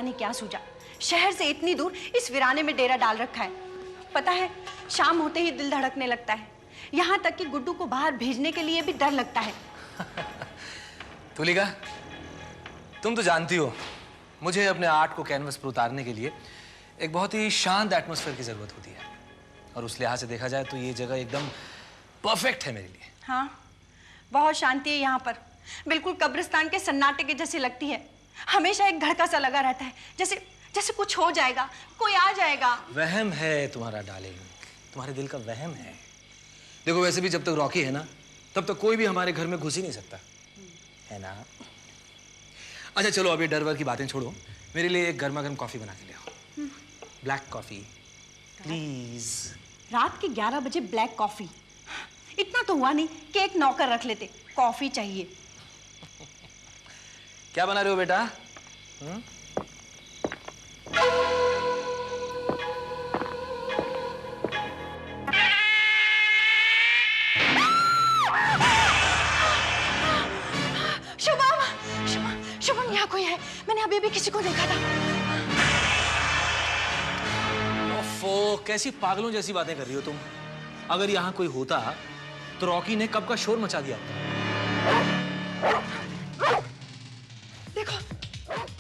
पता नहीं क्या सूझा, शहर से इतनी दूर इस वीराने में डेरा डाल रखा है। पता है, शाम होते ही दिल धड़कने लगता है, यहाँ तक कि गुड्डू को बाहर भेजने के लिए भी डर लगता है। तुलिका, तुम तो जानती हो मुझे अपने आर्ट को कैनवस पर उतारने के लिए एक बहुत ही शांत एटमॉस्फेयर की जरूरत होती है, और उस लिहाज से देखा जाए तो ये जगह एकदम परफेक्ट है मेरे लिए। हाँ, बहुत शांति है यहाँ पर, बिल्कुल कब्रिस्तान के सन्नाटे के जैसी लगती है। हमेशा एक धड़का सा लगा रहता है, जैसे जैसे कुछ हो जाएगा, कोई आ जाएगा। वहम है तुम्हारा डार्लिंग, तुम्हारे दिल का वहम है। देखो, वैसे भी जब तक रॉकी है ना, तब तक कोई भी हमारे घर में घुस ही नहीं सकता, है ना? अच्छा चलो, अभी डर वर की बातें छोड़ो, मेरे लिए एक गर्मा गर्म कॉफी बना के ले आओ। Black coffee please. रात के 11 बजे ब्लैक कॉफी? इतना तो हुआ नहीं कि एक नौकर रख लेते, कॉफी चाहिए। क्या बना रहे हो बेटा? शुभम, शुभम, यहाँ कोई है, मैंने अभी भी किसी को देखा था। ओफो, कैसी पागलों जैसी बातें कर रही हो तुम। अगर यहाँ कोई होता तो रॉकी ने कब का शोर मचा दिया होता। देखो,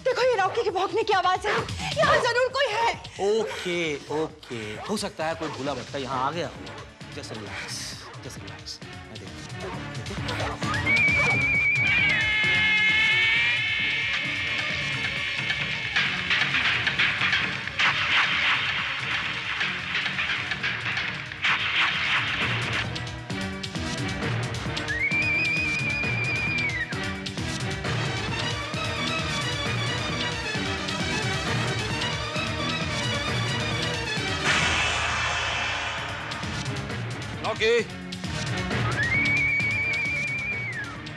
देखो, ये रॉकी के भौंकने की आवाज है, यहाँ जरूर कोई है। ओके ओके, हो सकता है कोई भूला भटका यहाँ आ गया। Just relax, just relax. मैं देखता हूँ। Rocky!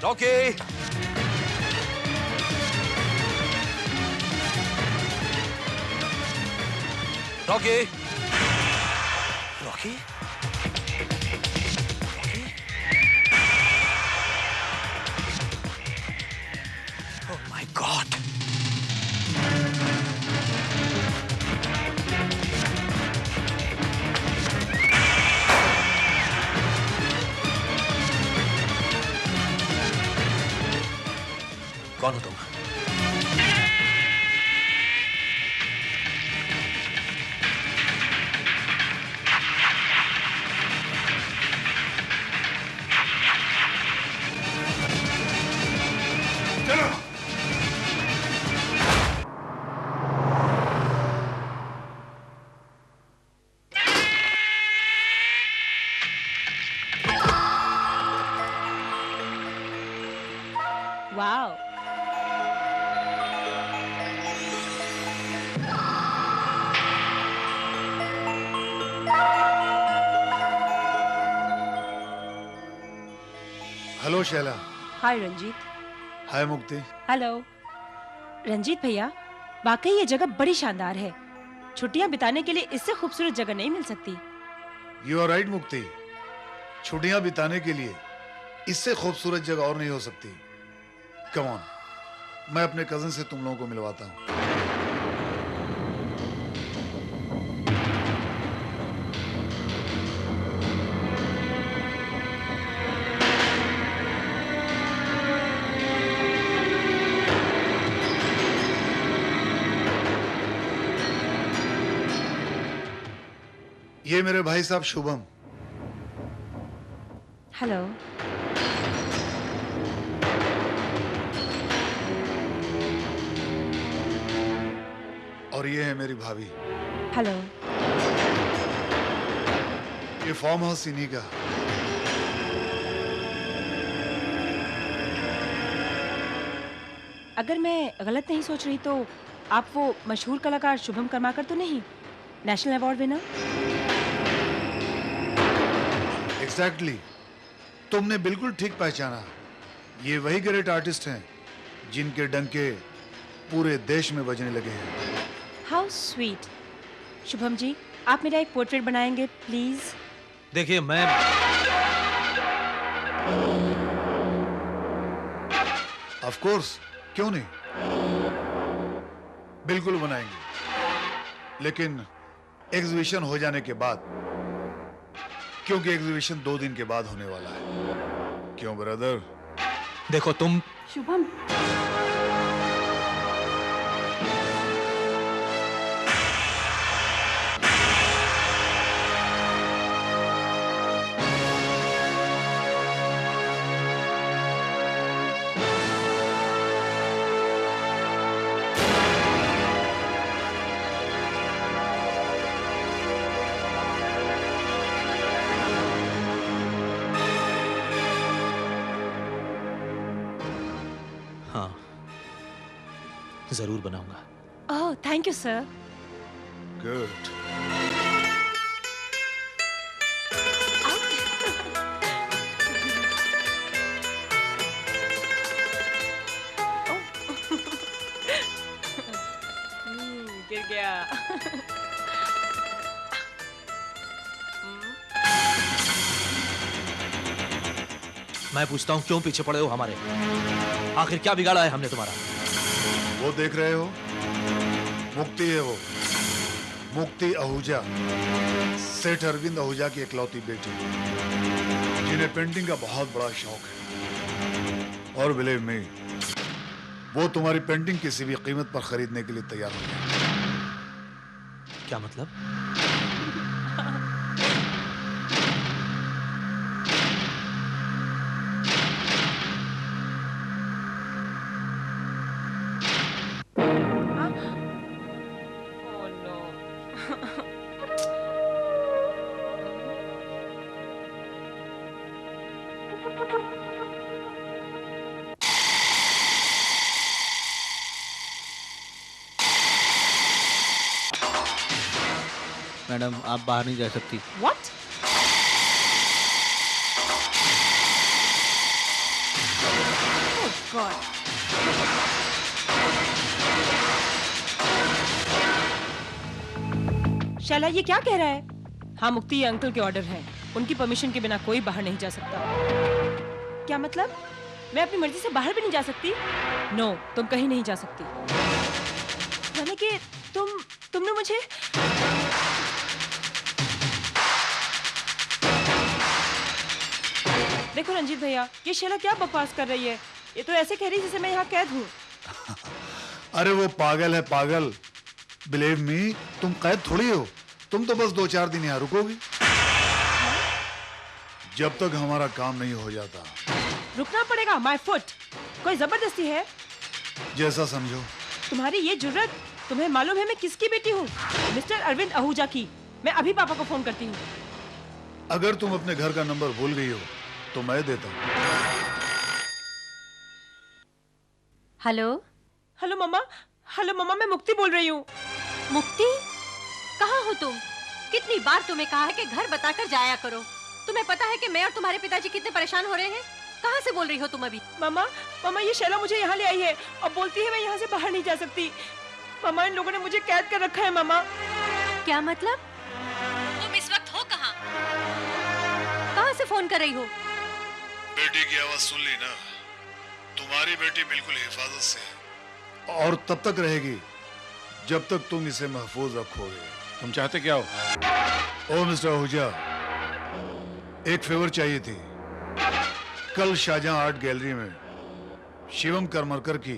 Rocky! Rocky! Rocky? Oh my God! कौन हो तुम? चलो। Wow, hello Shaila. Hi Ranjit. Hi Mukti. Hello Ranjit भैया, वाकई ये जगह बड़ी शानदार है। छुट्टियां बिताने के लिए इससे खूबसूरत जगह नहीं मिल सकती। यू आर राइट मुक्ति, छुट्टियां बिताने के लिए इससे खूबसूरत जगह और नहीं हो सकती। कम ऑन, मैं अपने कजन से तुम लोगों को मिलवाता हूँ। ये मेरे भाई साहब शुभम। हेलो। और ये है मेरी भाभी। हेलो। ये फार्म हाउस इन्हीं का। अगर मैं गलत नहीं सोच रही तो आप वो मशहूर कलाकार शुभम कर्माकर तो नहीं, नेशनल अवार्ड विनर? एग्जैक्टली, तुमने बिल्कुल ठीक पहचाना। ये वही ग्रेट आर्टिस्ट हैं जिनके डंके पूरे देश में बजने लगे हैं। How sweet. शुभम जी, आप मेरा एक पोर्ट्रेट बनाएंगे प्लीज? देखिए, मैं ऑफ कोर्स, क्यों नहीं। बिल्कुल बनाएंगे, लेकिन एग्जीबिशन हो जाने के बाद, क्योंकि एग्जीबिशन 2 दिन के बाद होने वाला है। क्यों ब्रदर? देखो तुम, शुभम, हाँ जरूर बनाऊंगा। Oh thank you sir. Good. गिर गया। मैं पूछता हूँ क्यों पीछे पड़े हो हमारे? आखिर क्या बिगाड़ा है हमने तुम्हारा? वो देख रहे हो, मुक्ति है वो, मुक्ति आहूजा, सेठ अरविंद आहूजा की इकलौती बेटी, जिन्हें पेंटिंग का बहुत बड़ा शौक है। और बिलीव मी, वो तुम्हारी पेंटिंग किसी भी कीमत पर खरीदने के लिए तैयार हो जाए। क्या मतलब? Oh no. मैडम आप बाहर नहीं जा सकती। What? Oh God. शैला ये क्या कह रहा है? हाँ मुक्ति, ये अंकल के ऑर्डर है। उनकी परमिशन के बिना कोई बाहर नहीं जा सकता। क्या मतलब? मैं अपनी मर्जी से बाहर भी नहीं जा सकती? नो, तुम कहीं नहीं जा सकती। यानी कि तुमने मुझे देखो रंजीत भैया, ये शैला क्या बकवास कर रही है? ये तो ऐसे कह रही है जैसे मैं यहाँ कैद हूँ। अरे वो पागल है, पागल। बिलीव मी, तुम कैद थोड़ी हो, तुम तो बस 2-4 दिन यहाँ रुकोगी, जब तक हमारा काम नहीं हो जाता। रुकना पड़ेगा? My foot. कोई जबरदस्ती है? जैसा समझो। तुम्हारी ये जुर्रत, तुम्हें मालूम है मैं किसकी बेटी हूँ? मिस्टर अरविंद आहूजा की। मैं अभी पापा को फोन करती हूँ। अगर तुम अपने घर का नंबर भूल गई हो तो मैं देता हूँ। हेलो। हेलो मम्मा। हेलो मम्मा, मैं मुक्ति बोल रही हूँ। मुक्ति, कहाँ हो तुम? कितनी बार तुम्हें कहा है कि घर बताकर जाया करो। तुम्हें पता है कि मैं और तुम्हारे पिताजी कितने परेशान हो रहे हैं? कहाँ से बोल रही हो तुम अभी? मामा ये शैला मुझे यहाँ ले आई है और बोलती है मैं यहाँ से बाहर नहीं जा सकती। मामा इन लोगों ने मुझे कैद कर रखा है। मामा क्या मतलब? तुम इस वक्त हो कहाँ? कहाँ से फोन कर रही हो? बेटी की आवाज सुन ली ना? तुम्हारी बेटी बिल्कुल हिफाजत से है और तब तक रहेगी जब तक तुम इसे महफूज रखोगे। तुम चाहते क्या हो? ओ मिस्टर आहूजा, एक फेवर चाहिए थी। कल शाहजहां आर्ट गैलरी में शिवम करमरकर की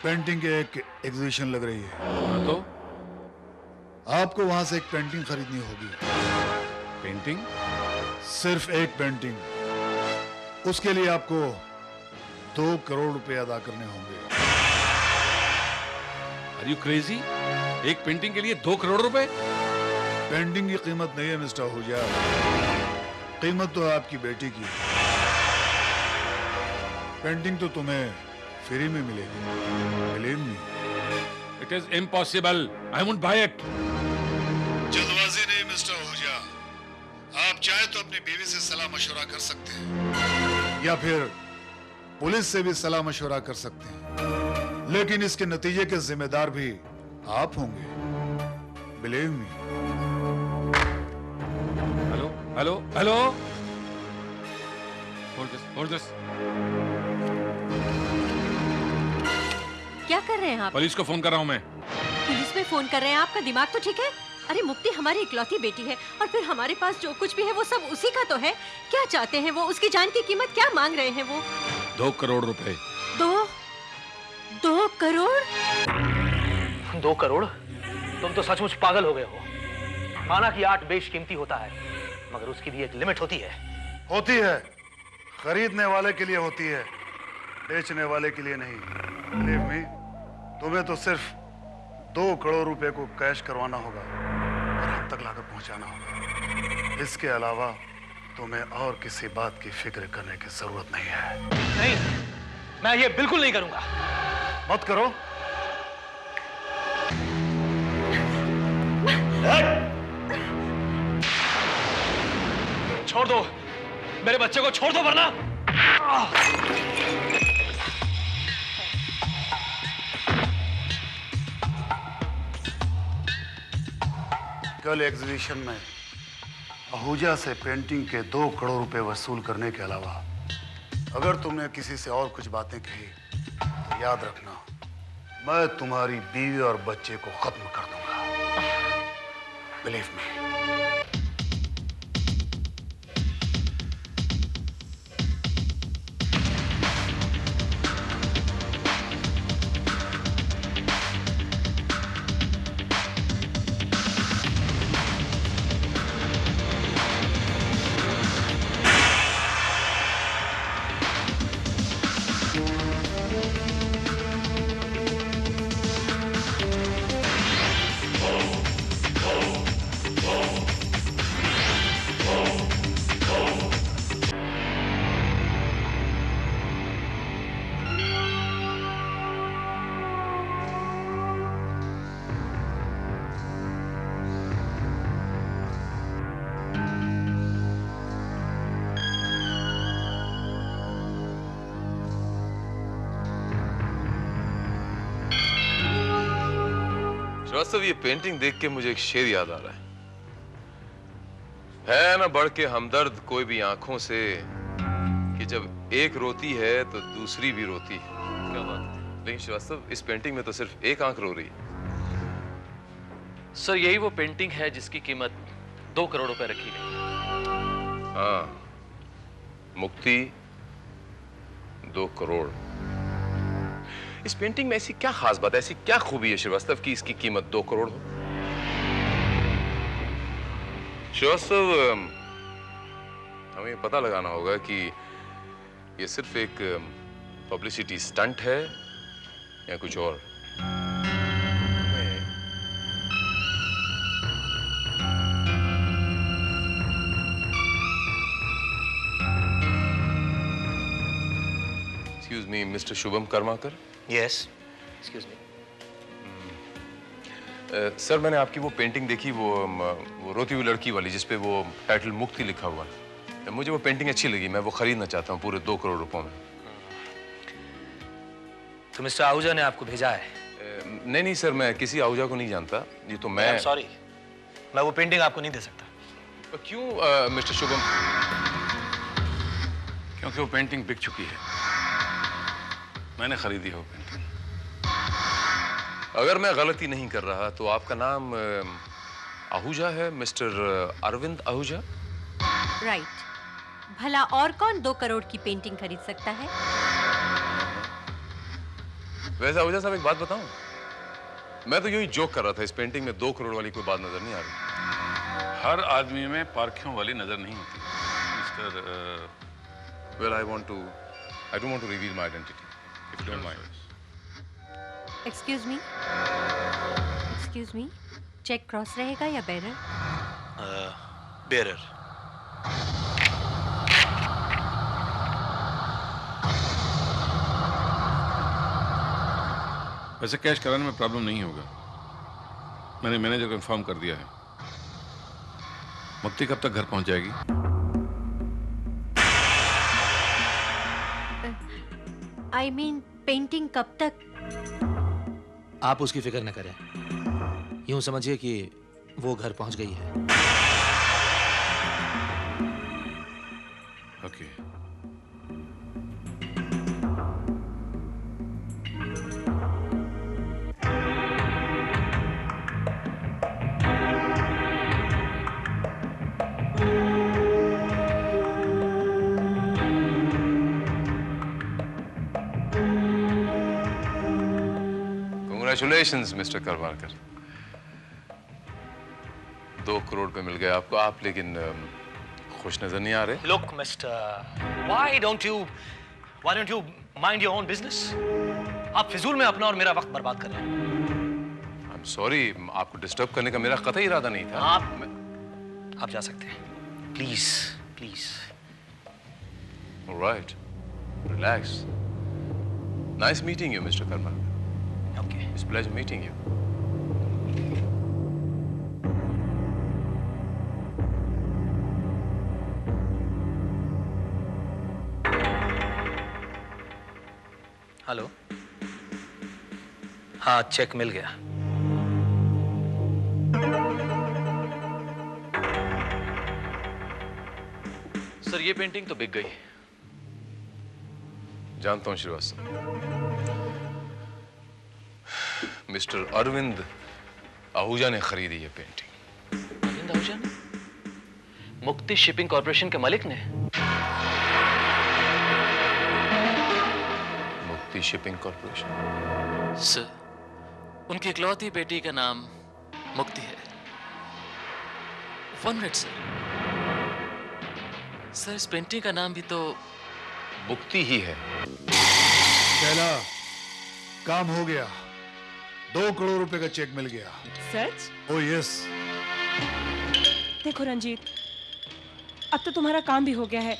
पेंटिंग की एक एग्जीबिशन लग रही है। तो आपको वहां से एक पेंटिंग खरीदनी होगी। पेंटिंग? सिर्फ एक पेंटिंग। उसके लिए आपको 2 करोड़ रुपए अदा करने होंगे। Are you crazy? एक पेंटिंग के लिए 2 करोड़ रुपए? पेंटिंग की कीमत नहीं है मिस्टर आहूजा, कीमत तो है आपकी बेटी की। पेंटिंग तो तुम्हें फ्री में मिलेगी, believe me. It is impossible, I won't buy it. जल्दबाजी नहीं मिस्टर आहूजा, आप चाहे तो अपनी बीवी से सलाह मशवरा कर सकते हैं या फिर पुलिस से भी सलाह मशवरा कर सकते हैं, लेकिन इसके नतीजे के जिम्मेदार भी आप होंगे, believe me. Hello hello hello, hold this. क्या कर रहे हैं आप? पुलिस को फोन कर रहा हूं मैं। समय फोन कर रहे हैं? आपका दिमाग तो ठीक है? अरे मुक्ति हमारी इकलौती बेटी है और फिर हमारे पास जो कुछ भी है वो सब उसी का तो है। क्या चाहते हैं वो? उसकी जान की कीमत क्या मांग रहे हैं वो? 2 करोड़ रुपए। 2 करोड़? 2 करोड़? तुम तो सचमुच पागल हो गए हो। माना कि आर्ट बेशकीमती होता है, मगर उसकी भी एक लिमिट होती है। होती है, खरीदने वाले के लिए होती है, बेचने वाले के लिए नहीं। Believe me, तुम्हें तो सिर्फ 2 करोड़ रुपए को कैश करवाना होगा और हम तक लाकर पहुंचाना होगा। इसके अलावा तुम्हें और किसी बात की फिक्र करने की जरूरत नहीं है। नहीं, मैं ये बिल्कुल नहीं करूंगा। मत करो। छोड़ दो, मेरे बच्चे को छोड़ दो वरना। कल एग्जीबिशन में आहूजा से पेंटिंग के 2 करोड़ रुपए वसूल करने के अलावा अगर तुमने किसी से और कुछ बातें कही तो याद रखना, मैं तुम्हारी बीवी और बच्चे को खत्म कर दूंगा। Believe me. श्रीवास्तव, ये पेंटिंग देख के मुझे एक शेर याद आ रहा है ना बढ़ के हमदर्द कोई भी आंखों से, कि जब एक रोती है तो दूसरी भी रोती है। क्या बात है। लेकिन श्रीवास्तव, इस पेंटिंग में तो सिर्फ एक आंख रो रही है। सर, यही वो पेंटिंग है जिसकी कीमत 2 करोड़ रुपए रखी गई। हाँ, मुक्ति 2 करोड़। इस पेंटिंग में ऐसी क्या खास बात है, ऐसी क्या खूबी है श्रीवास्तव की इसकी कीमत 2 करोड़ हो? श्रीवास्तव, हमें पता लगाना होगा कि ये सिर्फ एक पब्लिसिटी स्टंट है या कुछ और। Excuse me, mister Shubham Karmakar. Yes, excuse me. Sir, मैंने आपकी वो पेंटिंग देखी, वो रोती हुई लड़की वाली, जिसपे वो टाइटल मुक्ति लिखा हुआ है। मुझे वो पेंटिंग अच्छी लगी, मैं वो खरीदना चाहता हूँ पूरे 2 करोड़ रुपयों में। तो मिस्टर आहूजा ने आपको भेजा है? नहीं नहीं सर, मैं किसी आहूजा को नहीं जानता। ये तो मैं सॉरी, मैं वो पेंटिंग आपको नहीं दे सकता। क्यों मिस्टर शुभम? क्योंकि वो पेंटिंग बिक चुकी है। मैंने खरीदी हो पेंटिंग। अगर मैं गलती नहीं कर रहा तो आपका नाम आहूजा है, मिस्टर अरविंद आहूजा? राइट। भला और कौन 2 करोड़ की पेंटिंग खरीद सकता है? वैसे आहूजा साहब, एक बात बताऊं, मैं तो यूं ही जोक कर रहा था। इस पेंटिंग में 2 करोड़ वाली कोई बात नजर नहीं आ रही। हर आदमी में पारखियों वाली नजर नहीं होती mister. Well, I don't want to reveal my identity, if you don't mind. Excuse me, check cross रहेगा या बेरर? बेरर। वैसे कैश कराने में प्रॉब्लम नहीं होगा, मैंने मैनेजर को इन्फॉर्म कर दिया है। मुक्ति कब तक घर पहुंच जाएगी? आई मीन पेंटिंग कब तक? आप उसकी फिक्र न करें, यूं समझिए कि वो घर पहुंच गई है। Okay. Congratulations, Mr. Karwarkar. 2 crore पे मिल गए आपको, आप लेकिन खुश नजर नहीं आ रहे। Look, Mister, why don't you mind your own business? आप फिजूल में अपना और मेरा वक्त बर्बाद कर रहे हैं। I'm sorry, आपको डिस्टर्ब करने का मेरा कतई इरादा नहीं था। आप जा सकते हैं। Please, please. All right, relax. Nice meeting you, Mr. Karwarkar. Okay. It's a pleasure meeting you. Hello. हाँ, चेक मिल गया। सर, ये पेंटिंग तो बिक गई। जानता हूं श्रीवास्तव। मिस्टर अरविंद आहूजा ने खरीदी ये पेंटिंग। अरविंद आहूजा ने? मुक्ति शिपिंग कॉर्पोरेशन के मालिक ने? मुक्ति शिपिंग कॉर्पोरेशन? सर, उनकी इकलौती बेटी का नाम मुक्ति है। 1 मिनट सर, इस पेंटिंग का नाम भी तो मुक्ति ही है। पहला काम हो गया, 2 करोड़ रुपए का चेक मिल गया। सच? Oh yes. देखो रंजीत, अब तो तुम्हारा काम भी हो गया है।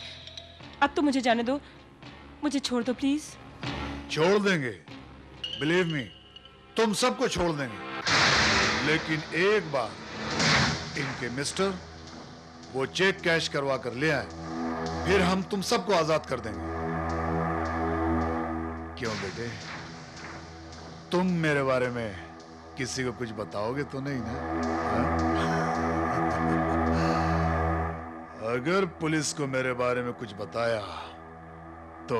अब तो मुझे जाने दो, मुझे छोड़ दो प्लीज। छोड़ देंगे, बिलीव मी, तुम सबको छोड़ देंगे, लेकिन एक बार इनके मिस्टर वो चेक कैश करवा कर ले आए, फिर हम तुम सबको आजाद कर देंगे। क्यों बेटे, तुम मेरे बारे में किसी को कुछ बताओगे तो नहीं ना? अगर पुलिस को मेरे बारे में कुछ बताया तो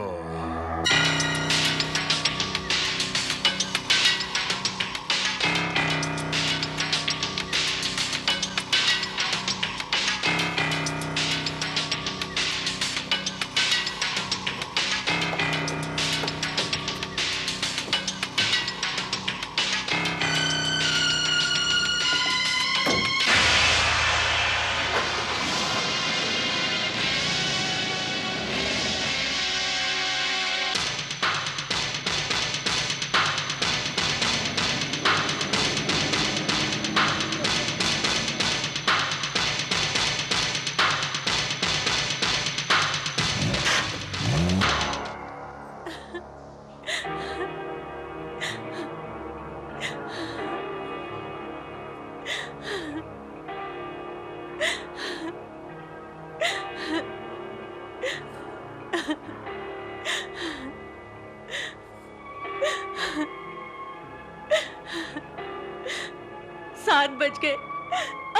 बज गए,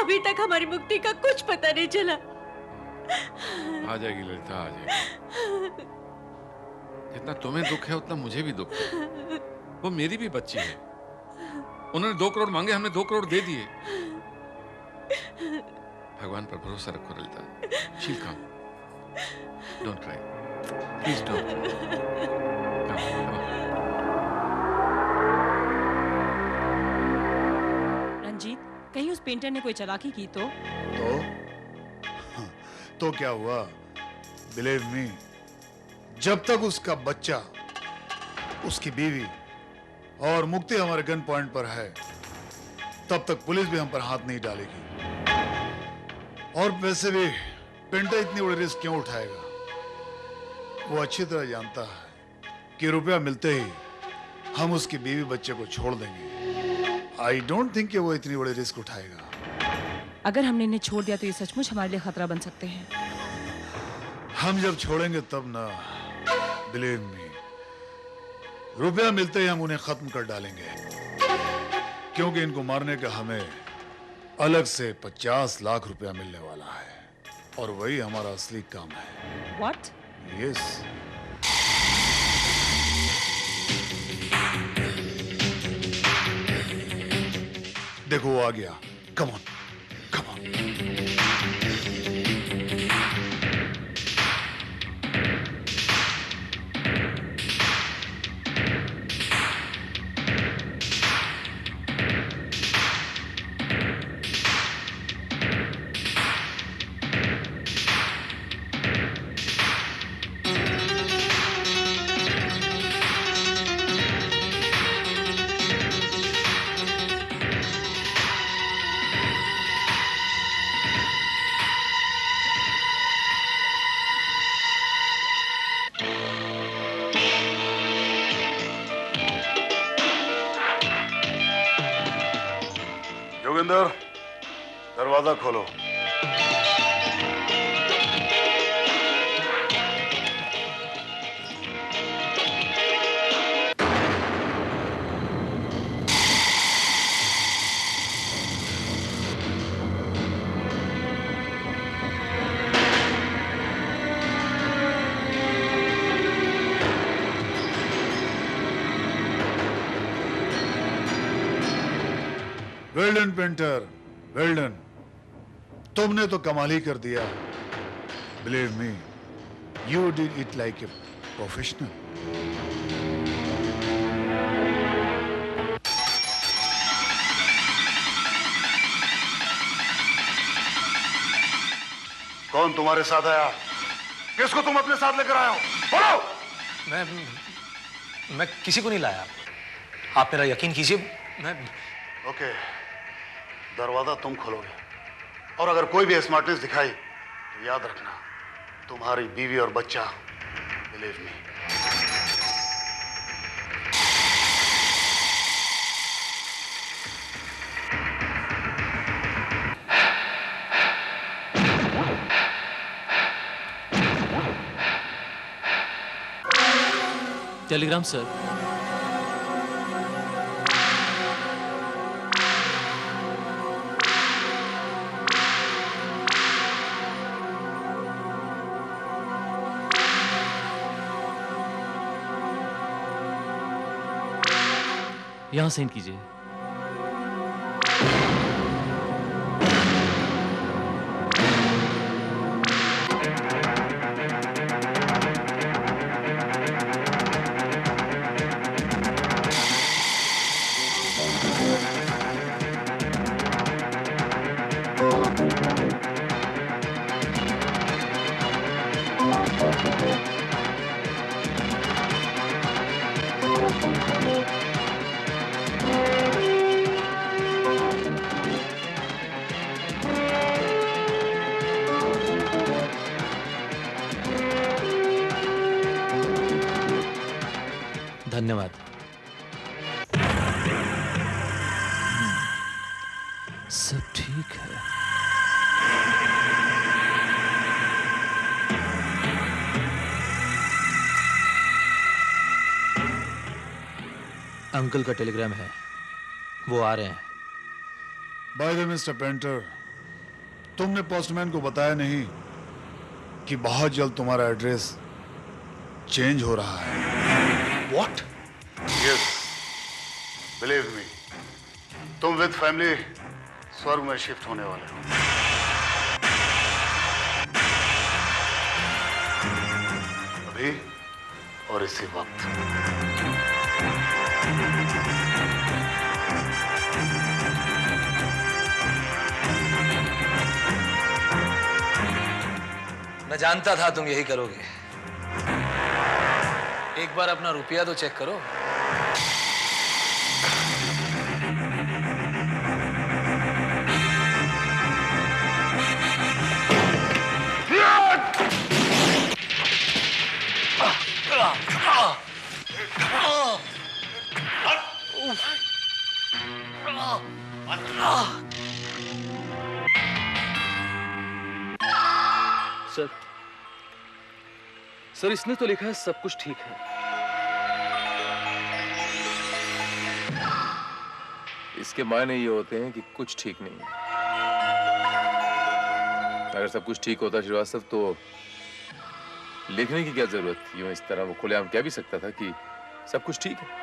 अभी तक हमारी मुक्ति का कुछ पता नहीं चला। आ जाएगी ललिता, आ जाएगी। जितना तुम्हें दुख है उतना मुझे भी दुख है। वो मेरी भी बच्ची है। उन्होंने 2 करोड़ मांगे, हमने 2 करोड़ दे दिए। भगवान पर भरोसा रखो ललिता। शील कम, डोंट क्राई, प्लीज डोंट। कहीं उस पेंटर ने कोई चालाकी की तो क्या हुआ? बिलीव मी, जब तक उसका बच्चा, उसकी बीवी और मुक्ति हमारे गन पॉइंट पर है, तब तक पुलिस भी हम पर हाथ नहीं डालेगी। और वैसे भी पेंटर इतनी बड़ी रिस्क क्यों उठाएगा? वो अच्छी तरह जानता है कि रुपया मिलते ही हम उसकी बीवी बच्चे को छोड़ देंगे। आई डोंट थिंक कि वो इतनी बड़ी रिस्क उठाएगा। अगर हमने इन्हें छोड़ दिया तो ये सचमुच हमारे लिए खतरा बन सकते हैं। हम जब छोड़ेंगे तब ना, बिलीव मी, रुपया मिलते ही हम उन्हें खत्म कर डालेंगे, क्योंकि इनको मारने का हमें अलग से 50 लाख रुपया मिलने वाला है, और वही हमारा असली काम है। What? Yes. देखो वो आ गया। Come on, come on. Sukhvinder, दरवाजा खोलो। Well done painter, well done. तुमने तो कमाल ही कर दिया। Believe me, you did it like a professional. कौन तुम्हारे साथ आया? किसको तुम अपने साथ लेकर आए हो? बोलो। मैं किसी को नहीं लाया। आप मेरा यकीन कीजिए। मैं ओके, दरवाजा तुम खोलोगे और अगर कोई भी स्मार्टनेस दिखाई तो याद रखना, तुम्हारी बीवी और बच्चा, बिलीव मी। Telegram sir. यहां सेंड कीजिए। धन्यवाद। सब ठीक है। अंकल का टेलीग्राम है, वो आ रहे हैं। By the way mister painter, तुमने पोस्टमैन को बताया नहीं कि बहुत जल्द तुम्हारा एड्रेस चेंज हो रहा है। What? Yes, believe me, तुम विद फैमिली स्वर्ग में शिफ्ट होने वाले हो। अभी और इसी वक्त। मैं जानता था तुम यही करोगे। एक बार अपना रुपया तो चेक करो। सर इसने तो लिखा है सब कुछ ठीक है। इसके मायने ये होते हैं कि कुछ ठीक नहीं है। अगर सब कुछ ठीक होता श्रीवास्तव तो लिखने की क्या जरूरत थी? यूं इस तरह वो खुलेआम कह भी सकता था कि सब कुछ ठीक है।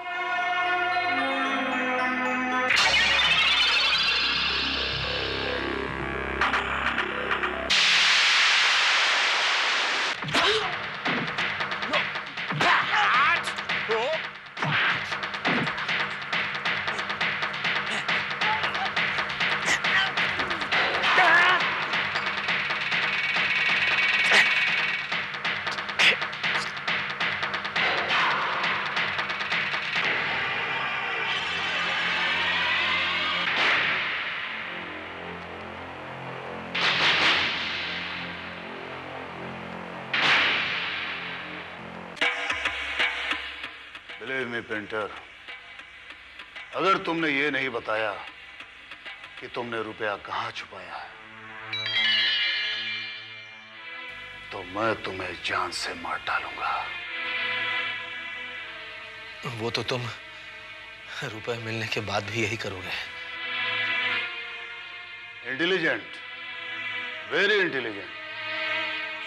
बिलीव मी पेंटर, अगर तुमने ये नहीं बताया कि तुमने रुपया कहां छुपाया है, तो मैं तुम्हें जान से मार डालूंगा। वो तो तुम रुपए मिलने के बाद भी यही करोगे। Intelligent, very intelligent.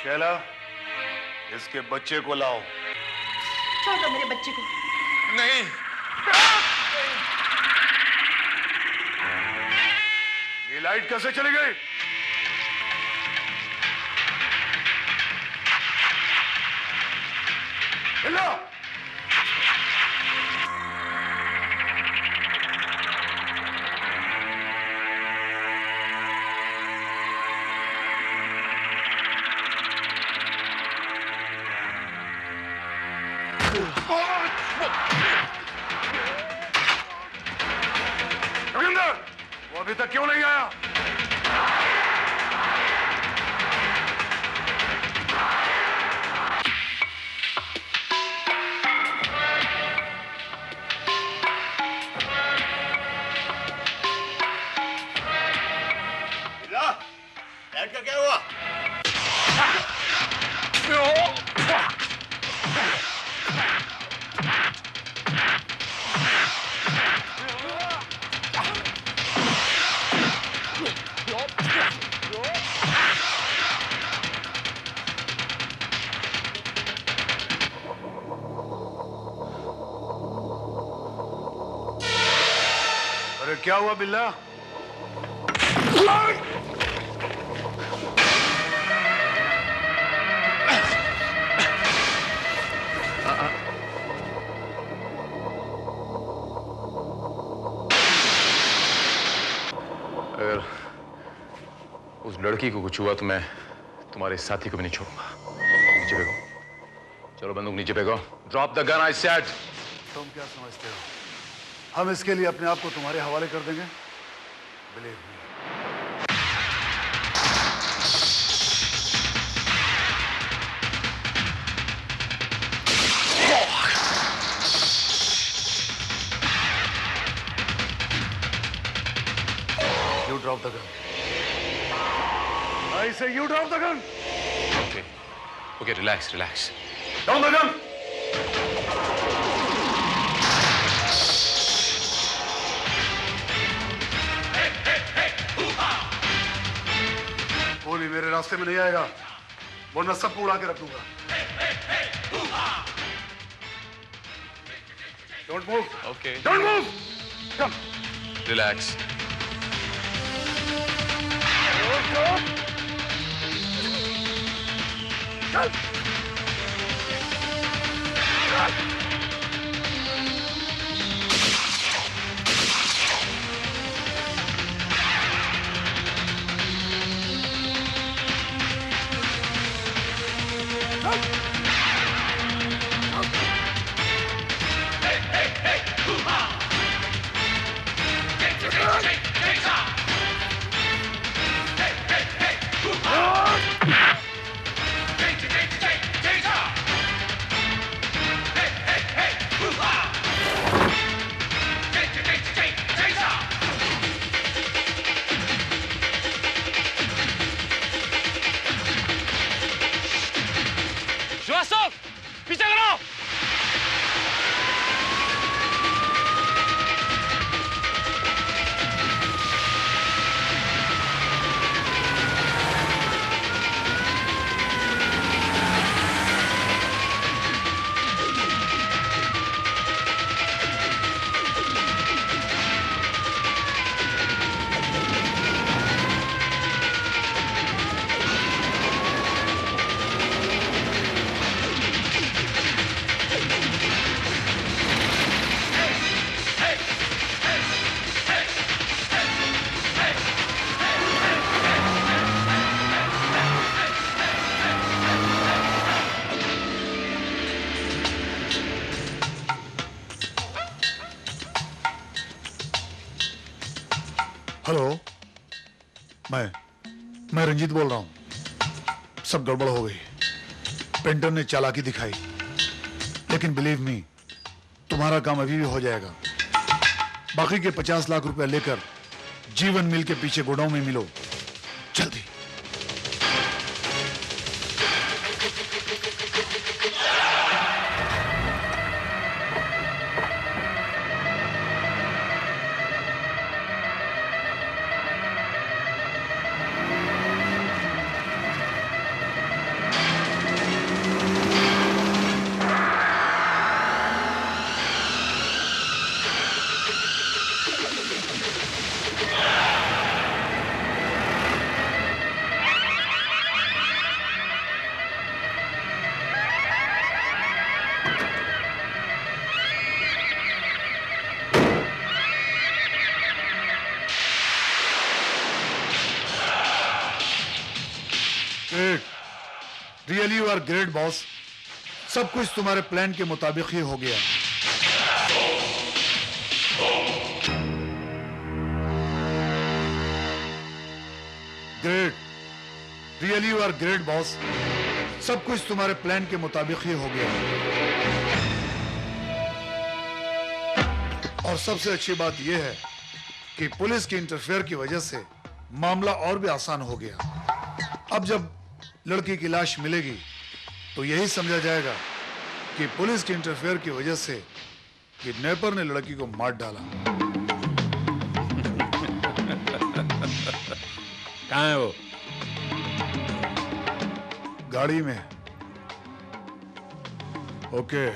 शैला, इसके बच्चे को लाओ। छोड़ दो मेरे बच्चे को। नहीं। ये लाइट कैसे चली गई? हिलो! जोगिंदर, वो अभी तक क्यों नहीं आया? लाइट का क्या हुआ? अरे क्या हुआ बिल्ला? अगर उस लड़की को कुछ हुआ तो मैं तुम्हारे साथी को भी नहीं छोड़ूंगा। नीचे फेंको। चलो बंदूक नीचे फेंको। Drop the gun I said. तुम क्या समझते हो, हम इसके लिए अपने आप को तुम्हारे हवाले कर देंगे? Believe me. You drop the gun. I say you drop the gun. Okay, relax, relax. Down the gun. गोली मेरे रास्ते में नहीं आएगा, वरना सबको उड़ा के रख दूंगा। Don't move. Okay. Don't move. Come. Relax. Srivastava, पीछे करो। हेलो, मैं रंजीत बोल रहा हूं। सब गड़बड़ हो गई। पेंटर ने चालाकी दिखाई, लेकिन बिलीव मी, तुम्हारा काम अभी भी हो जाएगा। बाकी के 50 लाख रुपए लेकर जीवन मिल के पीछे गोडाउन में मिलो, जल्दी। Really you are great boss. सब कुछ तुम्हारे प्लान के मुताबिक ही हो गया। Great, really you are great boss. सब कुछ तुम्हारे प्लान के मुताबिक ही हो गया। और सबसे अच्छी बात यह है कि पुलिस की इंटरफेयर की वजह से मामला और भी आसान हो गया। अब जब लड़की की लाश मिलेगी तो यही समझा जाएगा कि पुलिस की इंटरफेयर की वजह से किडनैपर ने लड़की को मार डाला। कहाँ है वो? गाड़ी में। ओके।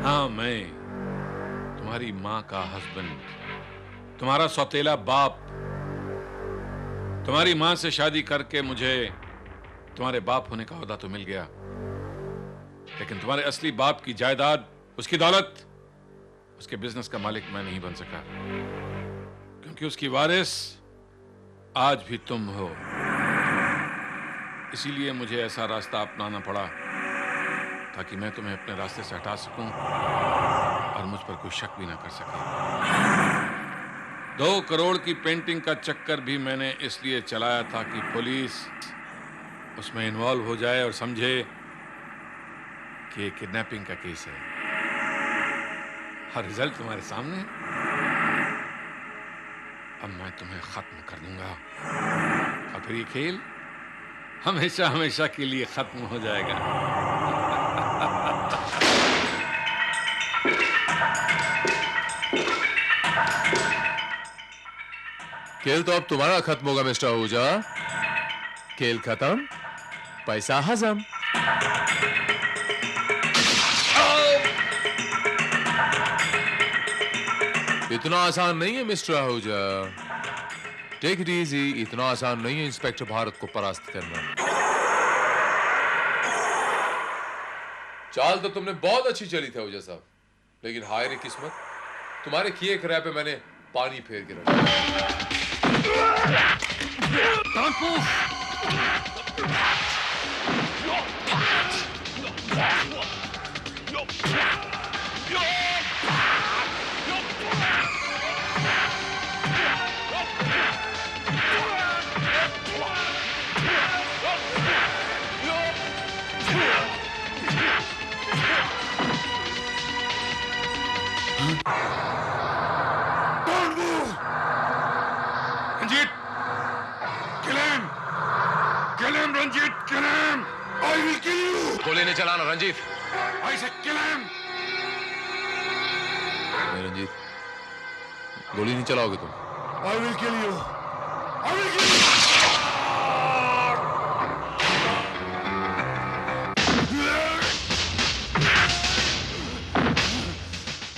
हाँ, मैं तुम्हारी माँ का हस्बैंड, तुम्हारा सौतेला बाप। तुम्हारी माँ से शादी करके मुझे तुम्हारे बाप होने का ओहदा तो मिल गया, लेकिन तुम्हारे असली बाप की जायदाद, उसकी दौलत, उसके बिजनेस का मालिक मैं नहीं बन सका, क्योंकि उसकी वारिस आज भी तुम हो। इसीलिए मुझे ऐसा रास्ता अपनाना पड़ा ताकि मैं तुम्हें अपने रास्ते से हटा सकूं और मुझ पर कोई शक भी ना कर सके। 2 करोड़ की पेंटिंग का चक्कर भी मैंने इसलिए चलाया था कि पुलिस उसमें इन्वॉल्व हो जाए और समझे कि किडनैपिंग का केस है। और रिजल्ट तुम्हारे सामने है। अब मैं तुम्हें खत्म कर दूंगा और फिर ये खेल हमेशा हमेशा के लिए खत्म हो जाएगा। खेल तो अब तुम्हारा खत्म होगा मिस्टर आहूजा। खेल खत्म, पैसा हजम। इतना आसान नहीं है mister Ahuja. Take it easy. इतना आसान नहीं है इंस्पेक्टर भारत को परास्त करना। चाल तो तुमने बहुत अच्छी चली थी आहूजा साहब, लेकिन हाय रे किस्मत, तुम्हारे किए कराए पे मैंने पानी फेर के रखा। Ranjit, kill him, Ranjit, kill him. I will kill you. गोली नहीं चलाना Ranjit. I said kill him. नहीं रंजीत, गोली नहीं चलाओगे तुम। I will kill you. I will kill you.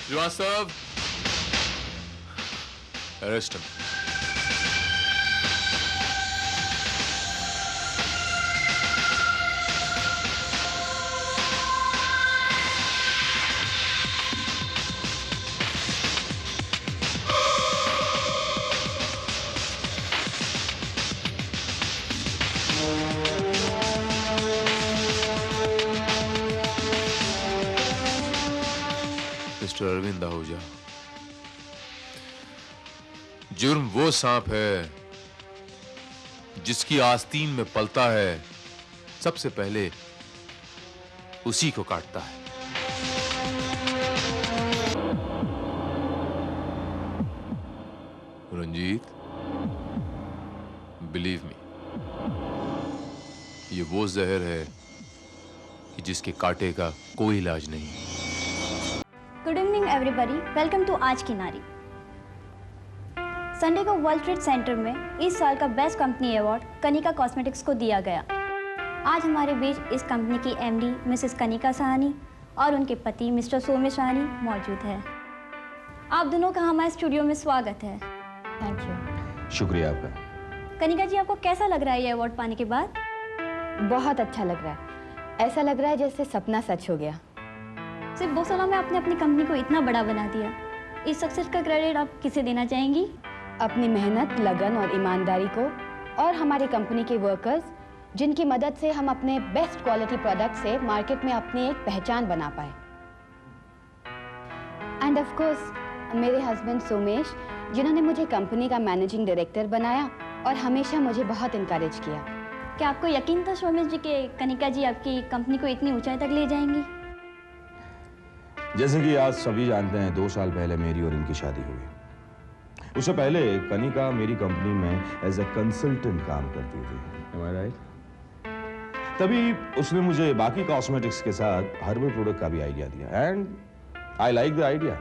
Srivastava, arrest him. Mister Arvind Ahuja, जुर्म वो सांप है जिसकी आस्तीन में पलता है, सबसे पहले उसी को काटता है। रंजीत, बिलीव मी, ये वो जहर है कि जिसके कांटे का कोई इलाज नहीं। Good evening everybody, welcome to आज की नारी। संडे को वर्ल्ड ट्रेड सेंटर में इस साल का best company award Kanika cosmetics को दिया गया। आज हमारे बीच इस कंपनी की एमडी मिसेस कनिका साहनी और उनके पति मिस्टर सोमेश साहनी मौजूद है। आप दोनों का हमारे स्टूडियो में स्वागत है। Thank you. शुक्रिया आपका। कनिका जी, आपको कैसा लग रहा है ये अवार्ड पाने के बाद? बहुत अच्छा लग रहा है। ऐसा लग रहा है जैसे सपना सच हो गया। सिर्फ 2 सालों में आपने अपनी कंपनी को इतना बड़ा बना दिया। इस सक्सेस का क्रेडिट आप किसे देना चाहेंगी? अपनी मेहनत, लगन और ईमानदारी को, और हमारी कंपनी के वर्कर्स जिनकी मदद से हम अपने बेस्ट क्वालिटी प्रोडक्ट से मार्केट में अपनी एक पहचान बना पाए। एंड ऑफ कोर्स मेरे हस्बैंड सोमेश, जिन्होंने मुझे कंपनी का मैनेजिंग डायरेक्टर बनाया और हमेशा मुझे बहुत इनकरेज किया। क्या आपको यकीन था सोमेश जी के कनिका जी आपकी कंपनी को इतनी ऊंचाई तक ले जाएंगी? जैसे कि आज सभी जानते हैं, 2 साल पहले मेरी और इनकी शादी हुई। उससे पहले कनिका मेरी कंपनी में एज ए कंसल्टेंट काम करती थी। Am I right? तभी उसने मुझे बाकी कॉस्मेटिक्स के साथ हर्बल प्रोडक्ट का भी आइडिया दिया and I like the idea.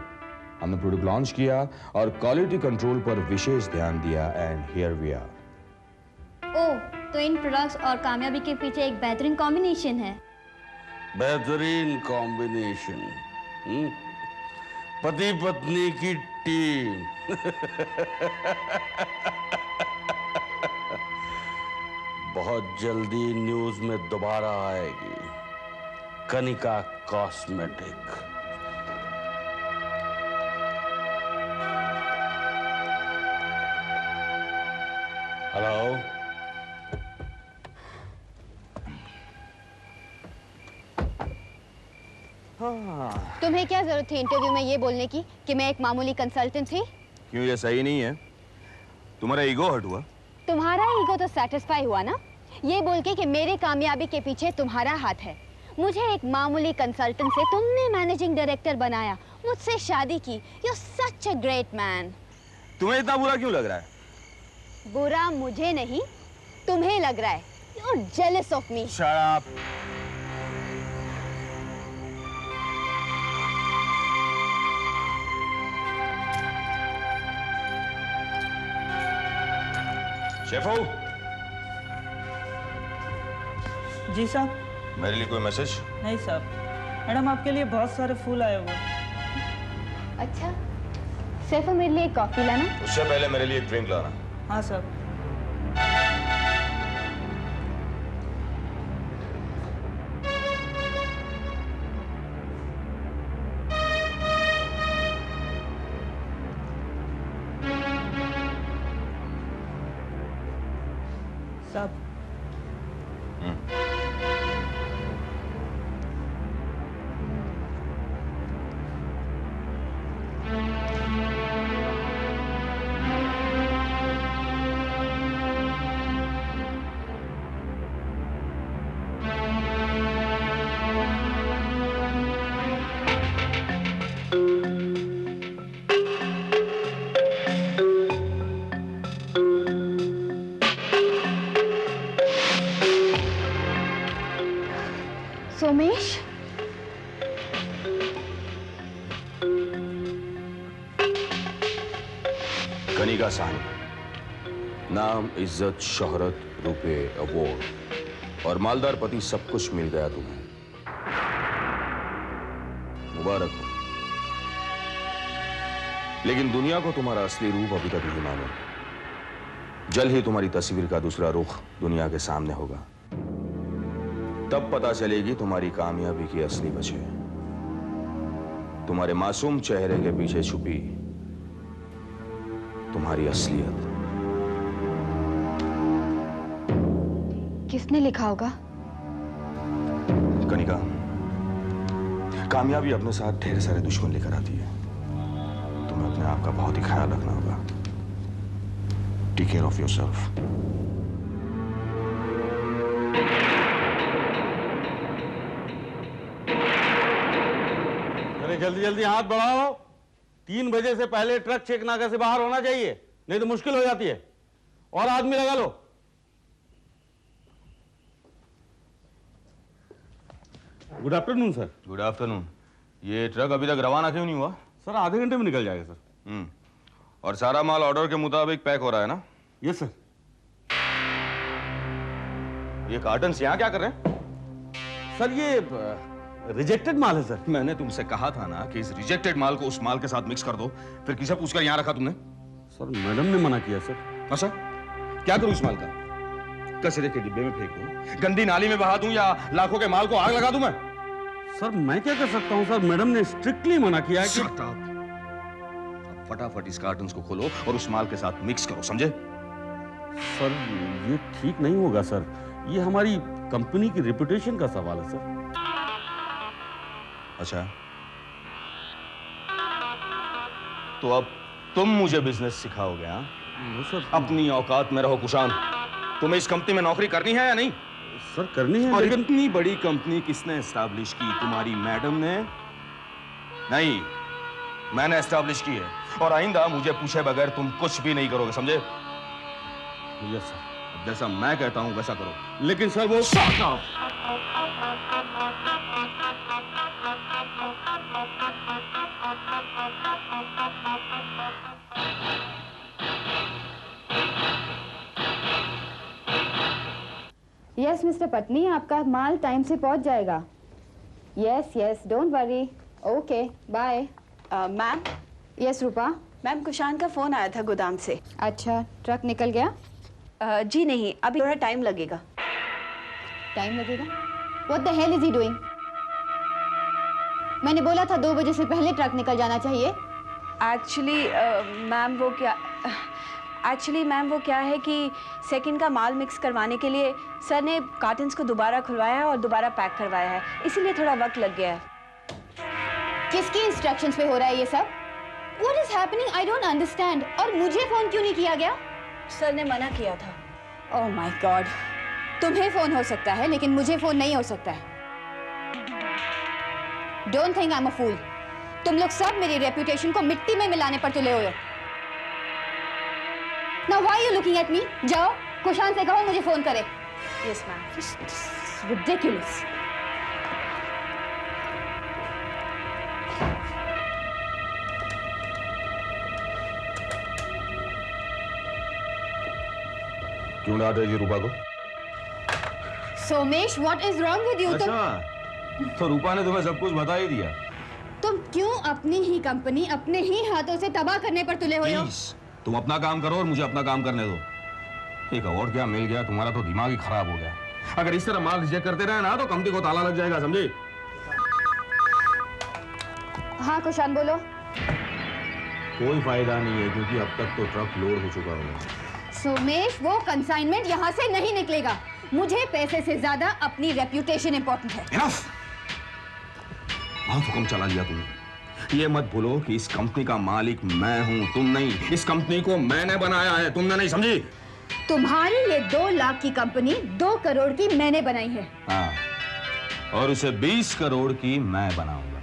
हमने प्रोडक्ट लॉन्च किया और क्वालिटी कंट्रोल पर विशेष ध्यान दिया एंड हियर वी आर। ओह, तो इन प्रोडक्ट्स और कामयाबी के पीछे एक बेहतरीन कॉम्बिनेशन है। बेहतरीन कॉम्बिनेशन, पति पत्नी की टीम। बहुत जल्दी न्यूज में दोबारा आएगी कनिका कॉस्मेटिक। हेलो, तुम्हें क्या जरूरत थी इंटरव्यू में ये बोलने की कि मैं एक मामूली कंसल्टेंट थी? क्यों, ये सही नहीं है? तुम्हारा ईगो हर्ट हुआ? तुम्हारा ईगो तो सेटिस्फाई हुआ ना, ये बोल के कि मेरे कामयाबी के पीछे तुम्हारा हाथ है। मुझे एक मामूली कंसल्टेंट से तुमने मैनेजिंग डायरेक्टर बनाया, मुझसे शादी की। You such a great man. तुम्हें इतना बुरा क्यों लग रहा है? बुरा मुझे नहीं, तुम्हें लग रहा है। You are jealous of me. Shut up. शेफो। जी साहब। मेरे लिए कोई मैसेज? नहीं साहब, मैडम आपके लिए बहुत सारे फूल आए हुए। अच्छा, सिर्फ मेरे लिए एक कॉफी लाना। उससे पहले मेरे लिए एक ड्रिंक लाना। हाँ साहब। साहब। सोमेश, कनिका साहनी, नाम, इज्जत, शोहरत, रुपए, अवार्ड और मालदार पति सब कुछ मिल गया तुम्हें। मुबारक हो। लेकिन दुनिया को तुम्हारा असली रूप अभी तक नहीं मालूम। जल्द ही तुम्हारी तस्वीर का दूसरा रुख दुनिया के सामने होगा। तब पता चलेगी तुम्हारी कामयाबी की असली वजह। तुम्हारे मासूम चेहरे के पीछे छुपी तुम्हारी असलियत। किसने लिखा होगा? कनिका, कामयाबी अपने साथ ढेर सारे दुश्मन लेकर आती है। तुम्हें अपने आप का बहुत ही ख्याल रखना होगा। Take care of yourself. अरे जल्दी जल्दी हाथ बढ़ाओ। 3 बजे से पहले ट्रक चेक नाका से बाहर होना चाहिए, नहीं तो मुश्किल हो जाती है। और आदमी लगा लो। Good afternoon sir. Good afternoon. ये ट्रक अभी तक रवाना क्यों नहीं हुआ? सर आधे घंटे में निकल जाएगा सर। और सारा माल ऑर्डर के मुताबिक पैक हो रहा है ना? Yes sir. ये कार्टन यहाँ क्या कर रहे हैं? सर ये रिजेक्टेड माल है सर। मैंने तुमसे कहा था ना कि इस रिजेक्टेड माल को उस माल के साथ मिक्स कर दो। फिर किसे पूछकर यहाँ रखा तुमने? सर मैडम ने मना किया सर। अच्छा, क्या करूं इस माल का? कचरे के डिब्बे में फेंक दूं, गंदी नाली में बहा दूं, या लाखों के माल को आग लगा दूं मैं? सर मैं क्या कर सकता हूं सर, मैडम ने स्ट्रिक्टली मना किया कि अब फटाफट इस कार्टन को खोलो और उस माल के साथ मिक्स करो, समझे? सर ये ठीक नहीं होगा सर, ये हमारी कंपनी की रेपुटेशन का सवाल है सर। अच्छा, तो अब तुम मुझे बिजनेस सिखाओगे? हाँ सर। अपनी औकात में रहो कुशान। तुम्हें इस कंपनी में नौकरी करनी है या नहीं? सर करनी है। और लेकिन इतनी बड़ी कंपनी किसने एस्टैब्लिश की? तुम्हारी मैडम ने? नहीं, मैंने एस्टैब्लिश की है। और आइंदा मुझे पूछे बगैर तुम कुछ भी नहीं करोगे, समझे? Yes sir. जैसा मैं कहता हूं वैसा करो। लेकिन सर वो यस मिस्टर पत्नी, आपका माल टाइम से पहुंच जाएगा। Yes yes, don't worry. Okay bye. Ma'am. Yes Rupa. Ma'am, Kushan का फोन आया था गोदाम से। अच्छा, ट्रक निकल गया? जी नहीं, अभी थोड़ा टाइम लगेगा। टाइम लगेगा? What the hell is he doing? मैंने बोला था 2 बजे से पहले ट्रक निकल जाना चाहिए। एक्चुअली मैम वो क्या है कि सेकंड का माल मिक्स करवाने के लिए सर ने कार्टन्स को दोबारा खुलवाया है और दोबारा पैक करवाया है, इसीलिए थोड़ा वक्त लग गया है। किसकी इंस्ट्रक्शंस पे हो रहा है ये सब? What is happening? I don't understand. और मुझे फोन क्यों नहीं किया गया? सर ने मना किया था। Oh my God. तुम्हें फोन हो सकता है लेकिन मुझे फोन नहीं हो सकता है। Don't think I'm a fool. तुम लोग सब मेरी रेपुटेशन को मिट्टी में मिलाने पर तुले हुए हो। Now why are you looking at me? जाओ कुशान से कहो मुझे फोन करे। Yes ma'am. Ridiculous. क्यों डांट रही थी रूपा को? Somesh, what is wrong with you? अच्छा, तो रूपा ने तुम्हें सब कुछ बता ही दिया। तुम क्यों अपनी ही कंपनी अपने ही हाथों से तबाह करने पर तुले हुए हो? तुम अपना काम करो और मुझे अपना काम करने दो। एक अवार्ड क्या मिल गया, तुम्हारा तो दिमाग ही खराब हो गया। अगर इस तरह माल रिजेक्ट करते रहे ना तो कंपनी को ताला लग जाएगा, समझे? हाँ कुशान बोलो। कोई फायदा नहीं है क्योंकि अब तक तो ट्रक लोड हो चुका होगा। सोमेश, वो कंसाइनमेंट यहाँ से नहीं निकलेगा। मुझे पैसे से ज्यादा अपनी रेप्यूटेशन इंपॉर्टेंट है। Enough! बहुत हुक्म चला लिया तुमने। ये मत भूलो कि इस कंपनी का मालिक मैं हूं, तुम नहीं। इस कंपनी को मैंने बनाया है, तुमने नहीं, समझी? तुम्हारी ये 2 लाख की कंपनी 2 करोड़ की मैंने बनाई है। हाँ, और उसे 20 करोड़ की मैं बनाऊंगा।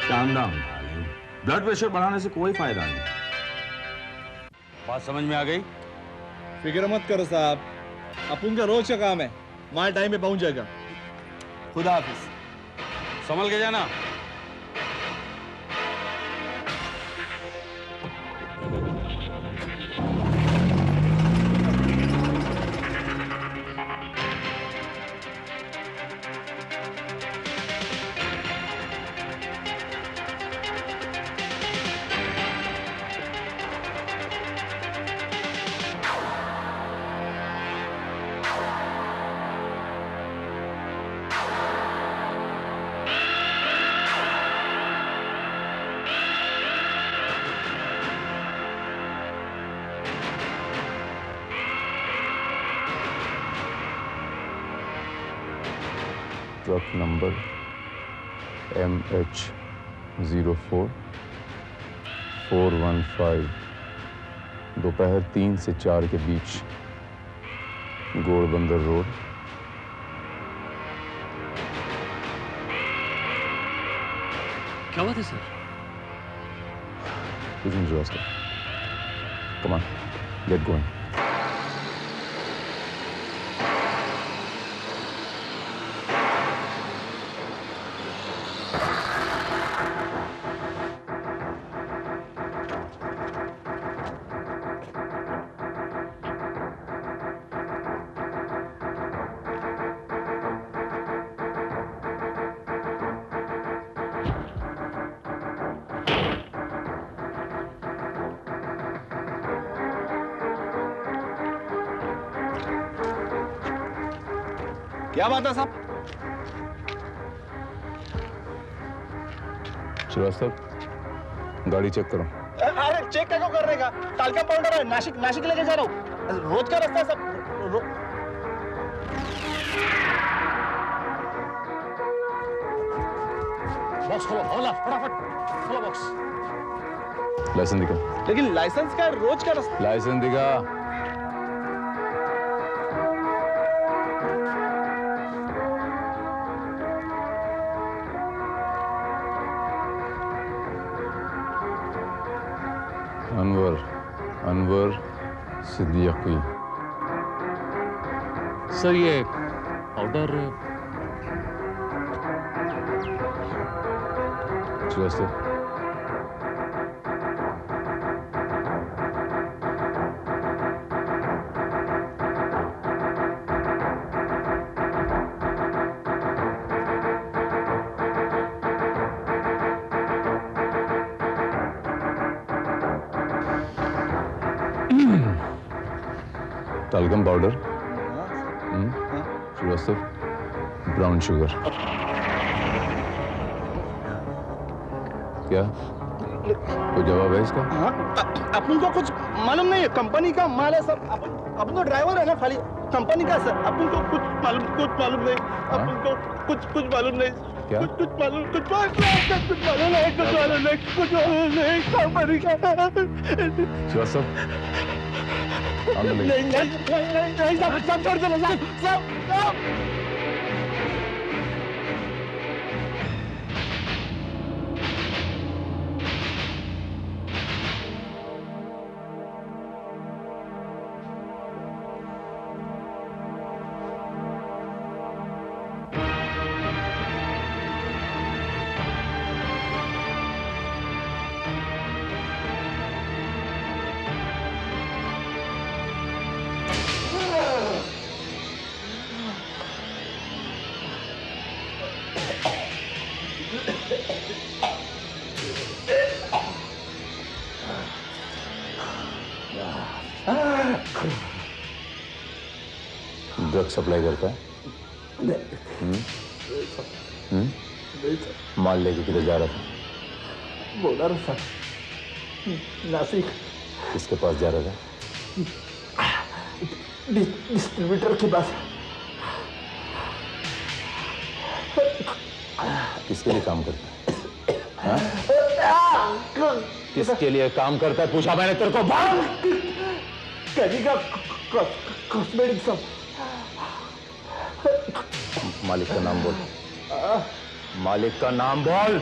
डार्लिंग, ब्लड प्रेशर बढ़ाने से कोई फायदा नहीं। बात समझ में आ गई? फिक्र मत करो साहब, अपन का रोज का काम है, माल टाइम पे पहुंच जाएगा। खुदा हाफिज। संभल के जाना। ट्रक नंबर MH04 415 दोपहर 3 से 4 के बीच घोड़बंदर रोड। क्या बात है सर? कुछ नहीं Srivastava. Come on, get going. क्या बात है साहब? श्रीवास्तव, गाड़ी चेक करो। अरे चेक क्या कर रहेगा? तालका पाउडर है, नासिक लेके जा रहा हूँ। रोज का रास्ता है सब। बॉक्स खोलो, ओला फटाफट खोलो बॉक्स। लाइसेंस दिखा। लेकिन लाइसेंस का रोज का रास्ता। लाइसेंस दिखा। अनवर सिद्दीकी। सर ये powder Srivastava, talcum powder, Srivastava, brown sugar. क्या कोई जवाब है इसका? अपन को कुछ मालूम नहीं है, कंपनी का माल है सर। अपन तो ड्राइवर है ना, खाली कंपनी का सर। अपन को कुछ मालूम नहीं। अपन को कुछ मालूम नहीं। क्या? कुछ मालूम नहीं कंपनी का। श्रीवास्तव, नहीं सब छोड़ दो सब। ड्रग सप्लाई करता है? माल लेके किधर जा रहा था? बोला रहा था नासिक। किसके पास जा रहा था? डिस्ट्रीब्यूटर के पास। किसके लिए काम करता है? किसके लिए काम करता है पूछा मैंने तेरे को। कनिका कॉस्मेटिक्स सब। मालिक का नाम बोल। मालिक का नाम बोल।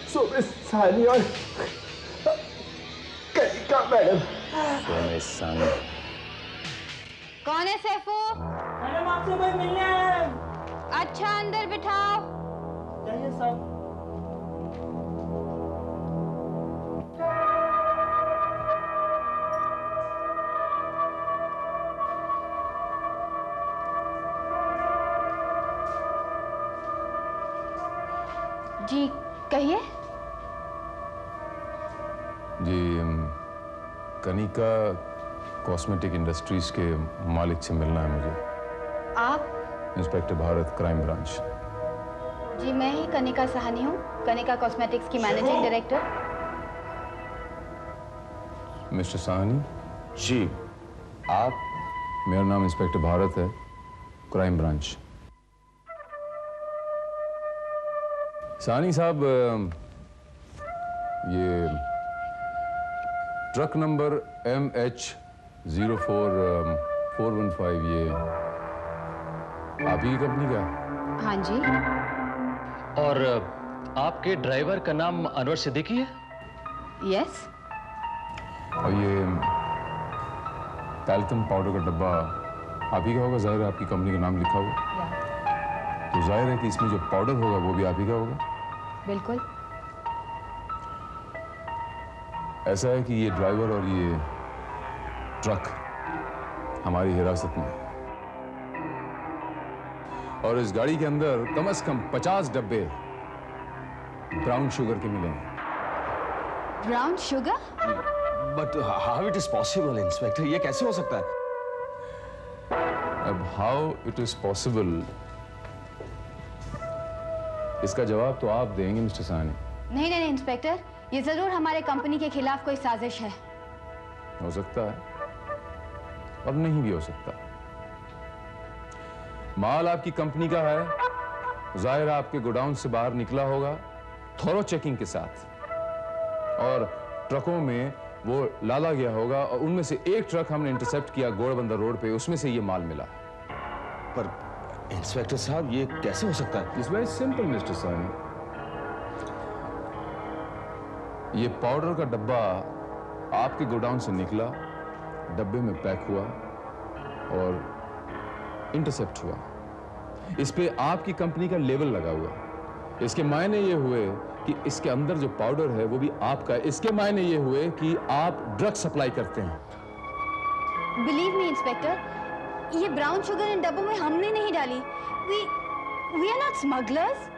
सोमेश सानी और कनिका मैडम। सोमेश सानी। कौन है सैफू? मैडम आपसे कोई मिलने आया है। अच्छा अंदर बिठाओ। जाइए साहब। जी कहिए। जी कनिका कॉस्मेटिक इंडस्ट्रीज के मालिक से मिलना है मुझे। आप? Inspector Bharat, crime branch. जी मैं ही कनिका साहनी हूँ, कनिका कॉस्मेटिक्स की मैनेजिंग डायरेक्टर। मिस्टर साहनी। जी। आप? मेरा नाम इंस्पेक्टर भारत है। Crime branch. सानी साहब, ये ट्रक नंबर MH04415 ये आप ही की कंपनी का? हाँ जी। और आपके ड्राइवर का नाम अनवर सिद्दीकी है? यस। और ये टैल्कम पाउडर का डब्बा आप ही का होगा? जाहिर है आपकी कंपनी का नाम लिखा होगा, तो जाहिर है कि इसमें जो पाउडर होगा वो भी आप ही का होगा। बिल्कुल। ऐसा है कि ये ड्राइवर और ये ट्रक हमारी हिरासत में है और इस गाड़ी के अंदर कम से कम 50 डब्बे ब्राउन शुगर के मिले हैं। Brown sugar? But how it is possible inspector, ये कैसे हो सकता है? अब हाउ इट इज पॉसिबल इसका जवाब तो आप देंगे मिस्टर सानी। नहीं नहीं इंस्पेक्टर, ये जरूर हमारे कंपनी के खिलाफ कोई साजिश है। हो सकता है और नहीं भी हो सकता। माल आपकी कंपनी का है, जाहिर आपके गोडाउन से बाहर निकला होगा थोरो चेकिंग के साथ, और ट्रकों में वो लादा गया होगा और उनमें से एक ट्रक हमने इंटरसेप्ट किया गोड़बंदर रोड पे, उसमें से ये माल मिला। पर इंस्पेक्टर साहब ये कैसे हो सकता है? इट्स वेरी सिंपल मिस्टर सानी। ये पाउडर का डब्बा आपके गोडाउन से निकला, डब्बे में पैक हुआ और इंटरसेप्ट हुआ। इस पे आपकी कंपनी का लेबल लगा हुआ। इसके मायने ये हुए कि इसके अंदर जो पाउडर है वो भी आपका है। इसके मायने ये हुए कि आप ड्रग सप्लाई करते हैं। बिलीव मी इंस्पेक्टर, ये ब्राउन शुगर इन डब्बों में हमने नहीं डाली। We are not smugglers.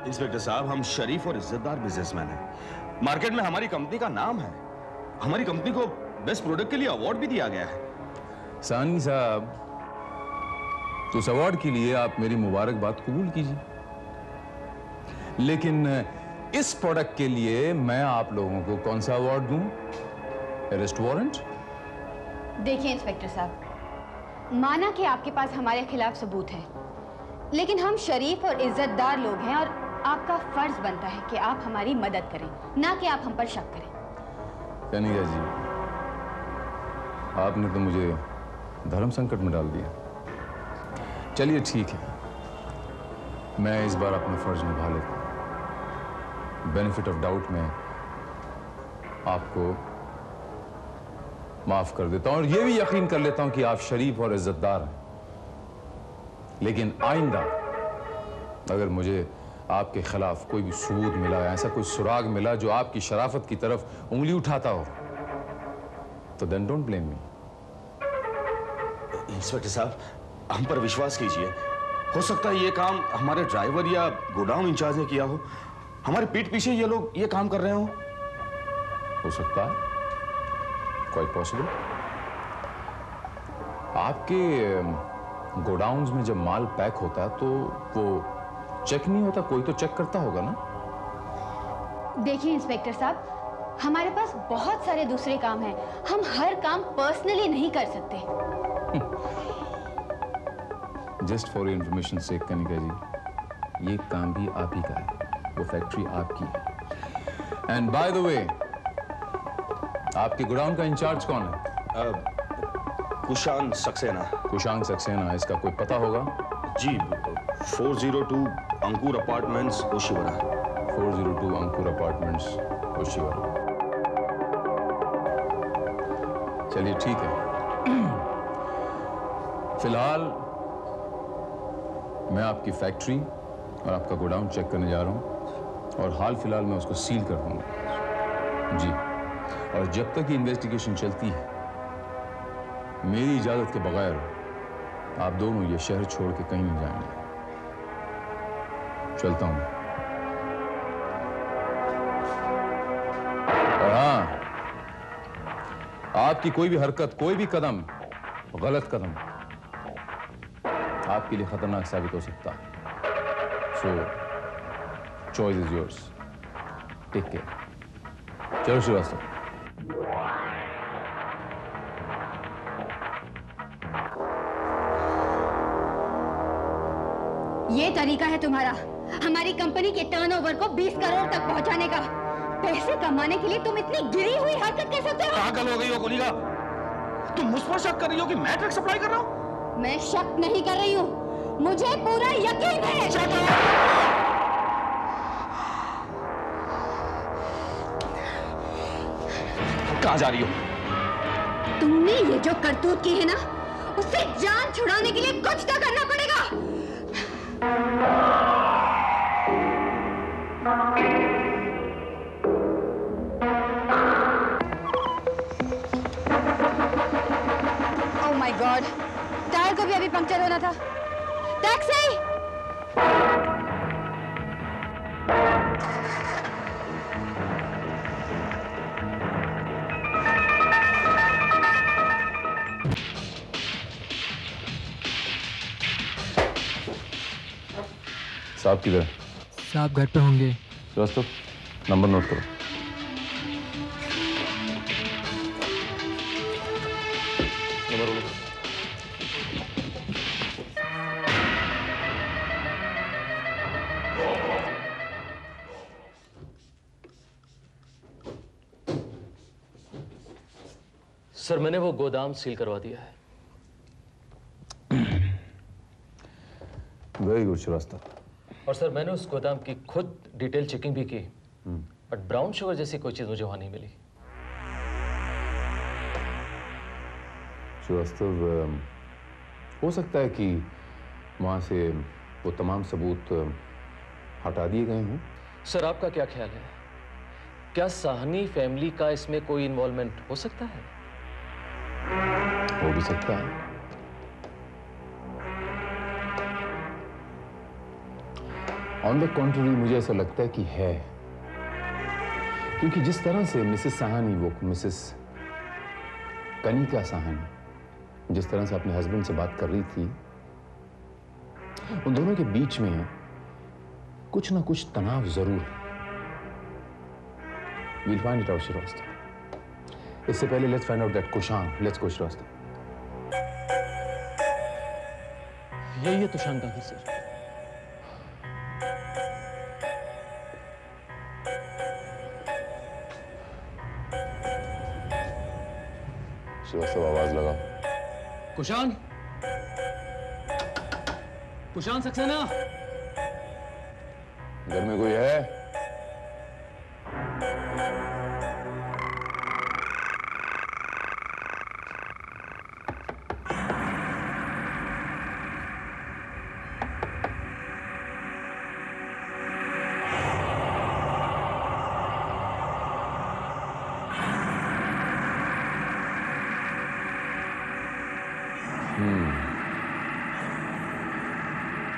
Inspector साहब, हम शरीफ और इज्जतदार बिजनेसमैन हैं। मार्केट में हमारी कंपनी का नाम है। हमारी कंपनी को बेस्ट प्रोडक्ट के लिए अवार्ड भी दिया गया है। सानी साहब, तो उस अवार्ड के लिए आप मेरी मुबारकबाद कबूल कीजिए, लेकिन इस प्रोडक्ट के लिए मैं आप लोगों को कौन सा अवार्ड दूं? Arrest warrant? देखिए इंस्पेक्टर साहब, माना कि आपके पास हमारे खिलाफ सबूत है, लेकिन हम शरीफ और इज्जतदार लोग हैं और आपका फर्ज बनता है कि आप हमारी मदद करें, ना कि आप हम पर शक करें। कनिका जी, आपने तो मुझे धर्म संकट में डाल दिया। चलिए ठीक है, मैं इस बार अपना फर्ज निभा लेता हूं। बेनिफिट ऑफ डाउट में आपको माफ कर देता हूं और यह भी यकीन कर लेता हूं कि आप शरीफ और इज्जतदार हैं। लेकिन आइंदा अगर मुझे आपके खिलाफ कोई भी सबूत मिला, ऐसा कोई सुराग मिला जो आपकी शराफत की तरफ उंगली उठाता हो, तो then don't blame me. Inspector साहब, हम पर विश्वास कीजिए। हो सकता है ये काम हमारे ड्राइवर या गोडाउन इंचार्ज ने किया हो। हमारे पीठ पीछे ये लोग ये काम कर रहे हो सकता है, क्वाइट पॉसिबल। आपके गोडाउन्स में जब माल पैक होता है तो वो चेक नहीं होता? कोई तो चेक करता होगा ना? देखिए इंस्पेक्टर साहब, हमारे पास बहुत सारे दूसरे काम हैं। हम हर काम पर्सनली नहीं कर सकते। जस्ट फॉर इंफॉर्मेशन से कनिका जी, ये काम भी आप ही का है, वो फैक्ट्री आपकी है। एंड बाय द वे, आपके गोडाउन का इंचार्ज कौन है? कुशांग सक्सेना। कुशांग सक्सेना, इसका कोई पता होगा? जी, 402 अंकुर अपार्टमेंट्स, ओशिवरा। 402 अंकुर अपार्टमेंट्स, ओशिवरा। चलिए ठीक है। फिलहाल मैं आपकी फैक्ट्री और आपका गोडाउन चेक करने जा रहा हूं और हाल फिलहाल मैं उसको सील कर दूंगा जी। और जब तक ये इन्वेस्टिगेशन चलती है, मेरी इजाजत के बगैर आप दोनों ये शहर छोड़ के कहीं नहीं जाएंगे। चलता हूं। और हाँ, आपकी कोई भी हरकत, कोई भी कदम, गलत कदम आपके लिए खतरनाक साबित हो सकता है। So choice is yours. Take care. चलो श्रीवास्तव। ये तरीका है तुम्हारा हमारी कंपनी के टर्नओवर को 20 करोड़ तक पहुंचाने का। पैसे कमाने के लिए तुम इतनी गिरी हुई हरकत कर सकते हो? पागल हो गई हो कनिका? तुम मुझ पर शक कर रही हो कि मैं ड्रग सप्लाई कर रहा हूं? मैं शक नहीं कर रही हूँ, मुझे पूरा यकीन है। कहां जा रही हो? तुमने ये जो करतूत की है ना, उससे जान छुड़ाने के लिए कुछ तो करना पड़ेगा। ओह माय गॉड, टायर को भी अभी पंक्चर होना था। टैक्सी! साहब किधर? साहब घर पे होंगे। श्रीवास्तव, नंबर नोट करो। नंबर बोलो। सर, मैंने वो गोदाम सील करवा दिया है। Very good Srivastava. और सर, मैंने उस गोदाम की खुद डिटेल चेकिंग भी की, बट ब्राउन शुगर जैसी कोई चीज मुझे वहां नहीं मिली। श्रीवास्तव, हो सकता है कि वहां से वो तमाम सबूत हटा दिए गए हों। सर, आपका क्या ख्याल है? क्या साहनी फैमिली का इसमें कोई इन्वॉल्वमेंट हो सकता है? हो भी सकता है। ऑन द कॉन्ट्ररी, मुझे ऐसा लगता है कि है, क्योंकि जिस तरह से मिसेस साहनी, वो मिसेस कनिका साहनी, जिस तरह से अपने हस्बैंड से बात कर रही थी, उन दोनों के बीच में कुछ ना कुछ तनाव जरूर है। We'll find it out, Srivastava. इससे पहले let's find out that Kushan. Let's go Srivastava. यही है तुषान का घर, सर। श्रीवास्तव, आवाज लगाओ। कुशान, कुशान सक्सेना, घर में कोई है?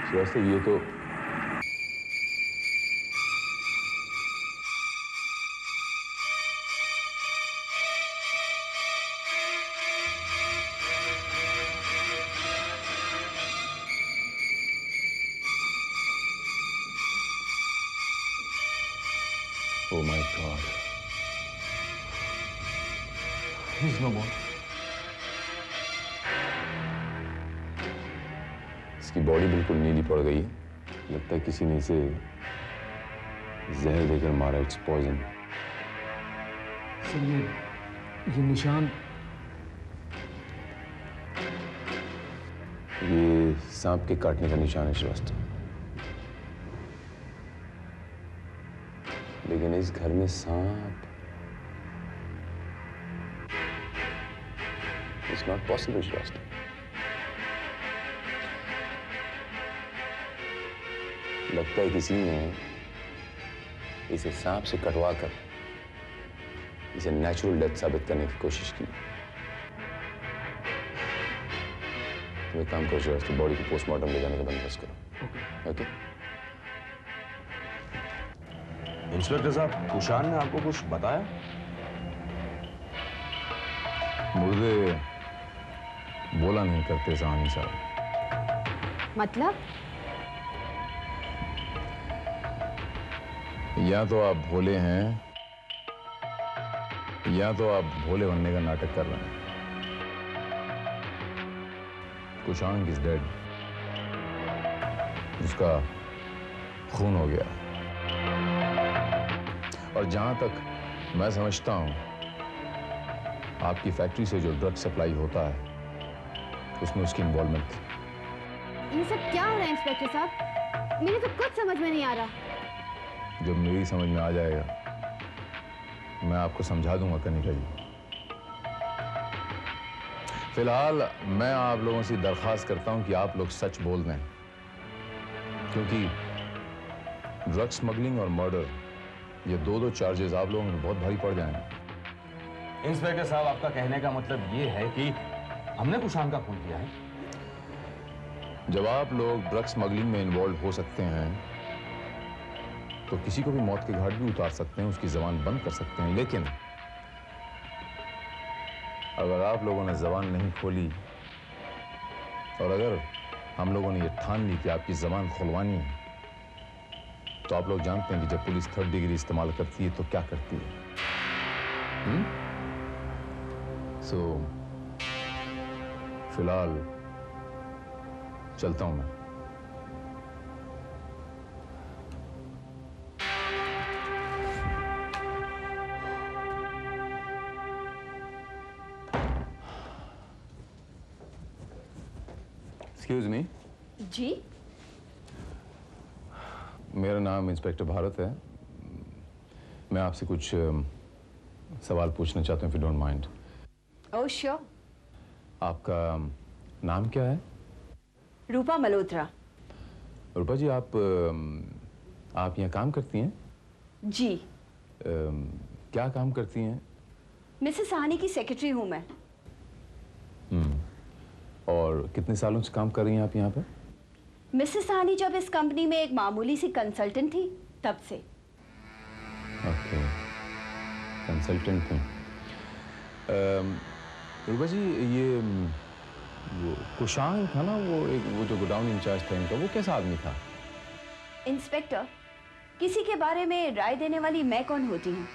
श्रीवास्तव, ये तो Oh my God. He's no more. इसकी बॉडी बिल्कुल नीली पड़ गई है। लगता है किसी ने इसे जहर देकर मारा। It's poison. सर, ये निशान, ये सांप के काटने का निशान है श्रीवास्तव। लेकिन इस घर में सांप इट्स नॉट पॉसिबल श्रीवास्तव। लगता है किसी ने इसे सांप से कटवा कर इसे नेचुरल डेथ साबित करने की कोशिश की। तुम एक काम करो श्रीवास्तव, बॉडी को पोस्टमार्टम ले जाने का बंदोबस्त करो। ओके? इंस्पेक्टर साहब, कुशान ने आपको कुछ बताया? मुर्दे बोला नहीं करते साहनी साहब। मतलब? या तो आप भोले हैं या तो आप भोले बनने का नाटक कर रहे हैं। Kushang is dead. उसका खून हो गया। और जहां तक मैं समझता हूं, आपकी फैक्ट्री से जो ड्रग सप्लाई होता है उसमें उसकी इन्वॉल्वमेंट थी। ये सब क्या हो रहा है इंस्पेक्टर साहब? मेरे तो कुछ समझ में नहीं आ रहा। जब मेरी समझ में आ जाएगा मैं आपको समझा दूंगा कनिका जी। फिलहाल मैं आप लोगों से दरख्वास्त करता हूं कि आप लोग सच बोल दें, क्योंकि ड्रग स्मगलिंग और मर्डर ये दो चार्जेस आप लोगों में बहुत भारी पड़ जाएंगे। इंस्पेक्टर साहब, आपका कहने का मतलब ये है कि हमने कुशान का खून किया है? जब आप लोग ड्रग स्मगलिंग में इन्वॉल्व हो सकते हैं तो किसी को भी मौत के घाट भी उतार सकते हैं, उसकी जबान बंद कर सकते हैं। लेकिन अगर आप लोगों ने जबान नहीं खोली और अगर हम लोगों ने ये ठान ली कि आपकी जबान खुलवानी है, तो आप लोग जानते हैं कि जब पुलिस 3rd डिग्री इस्तेमाल करती है तो क्या करती है। सो फिलहाल चलता हूं मैं। Excuse me. जी? मेरा नाम इंस्पेक्टर भारत है। मैं आपसे कुछ सवाल पूछना चाहता हूँ, if you don't mind. Oh sure. आपका नाम क्या है? रूपा मल्होत्रा। रूपा जी, आप यहाँ काम करती हैं? जी। क्या काम करती हैं? मिसेस साहनी की सेक्रेटरी हूँ मैं। और कितने सालों से काम कर रही हैं आप यहाँ पर? मिसेस साहनी जब इस कंपनी में एक मामूली सी कंसल्टेंट थी तब से। ओके, कंसल्टेंट थी। रूपा जी, ये वो कुशांग था ना, वो जो गोडाउन इंचार्ज था इनका, वो कैसा आदमी था? इंस्पेक्टर, किसी के बारे में राय देने वाली मैं कौन होती हूँ?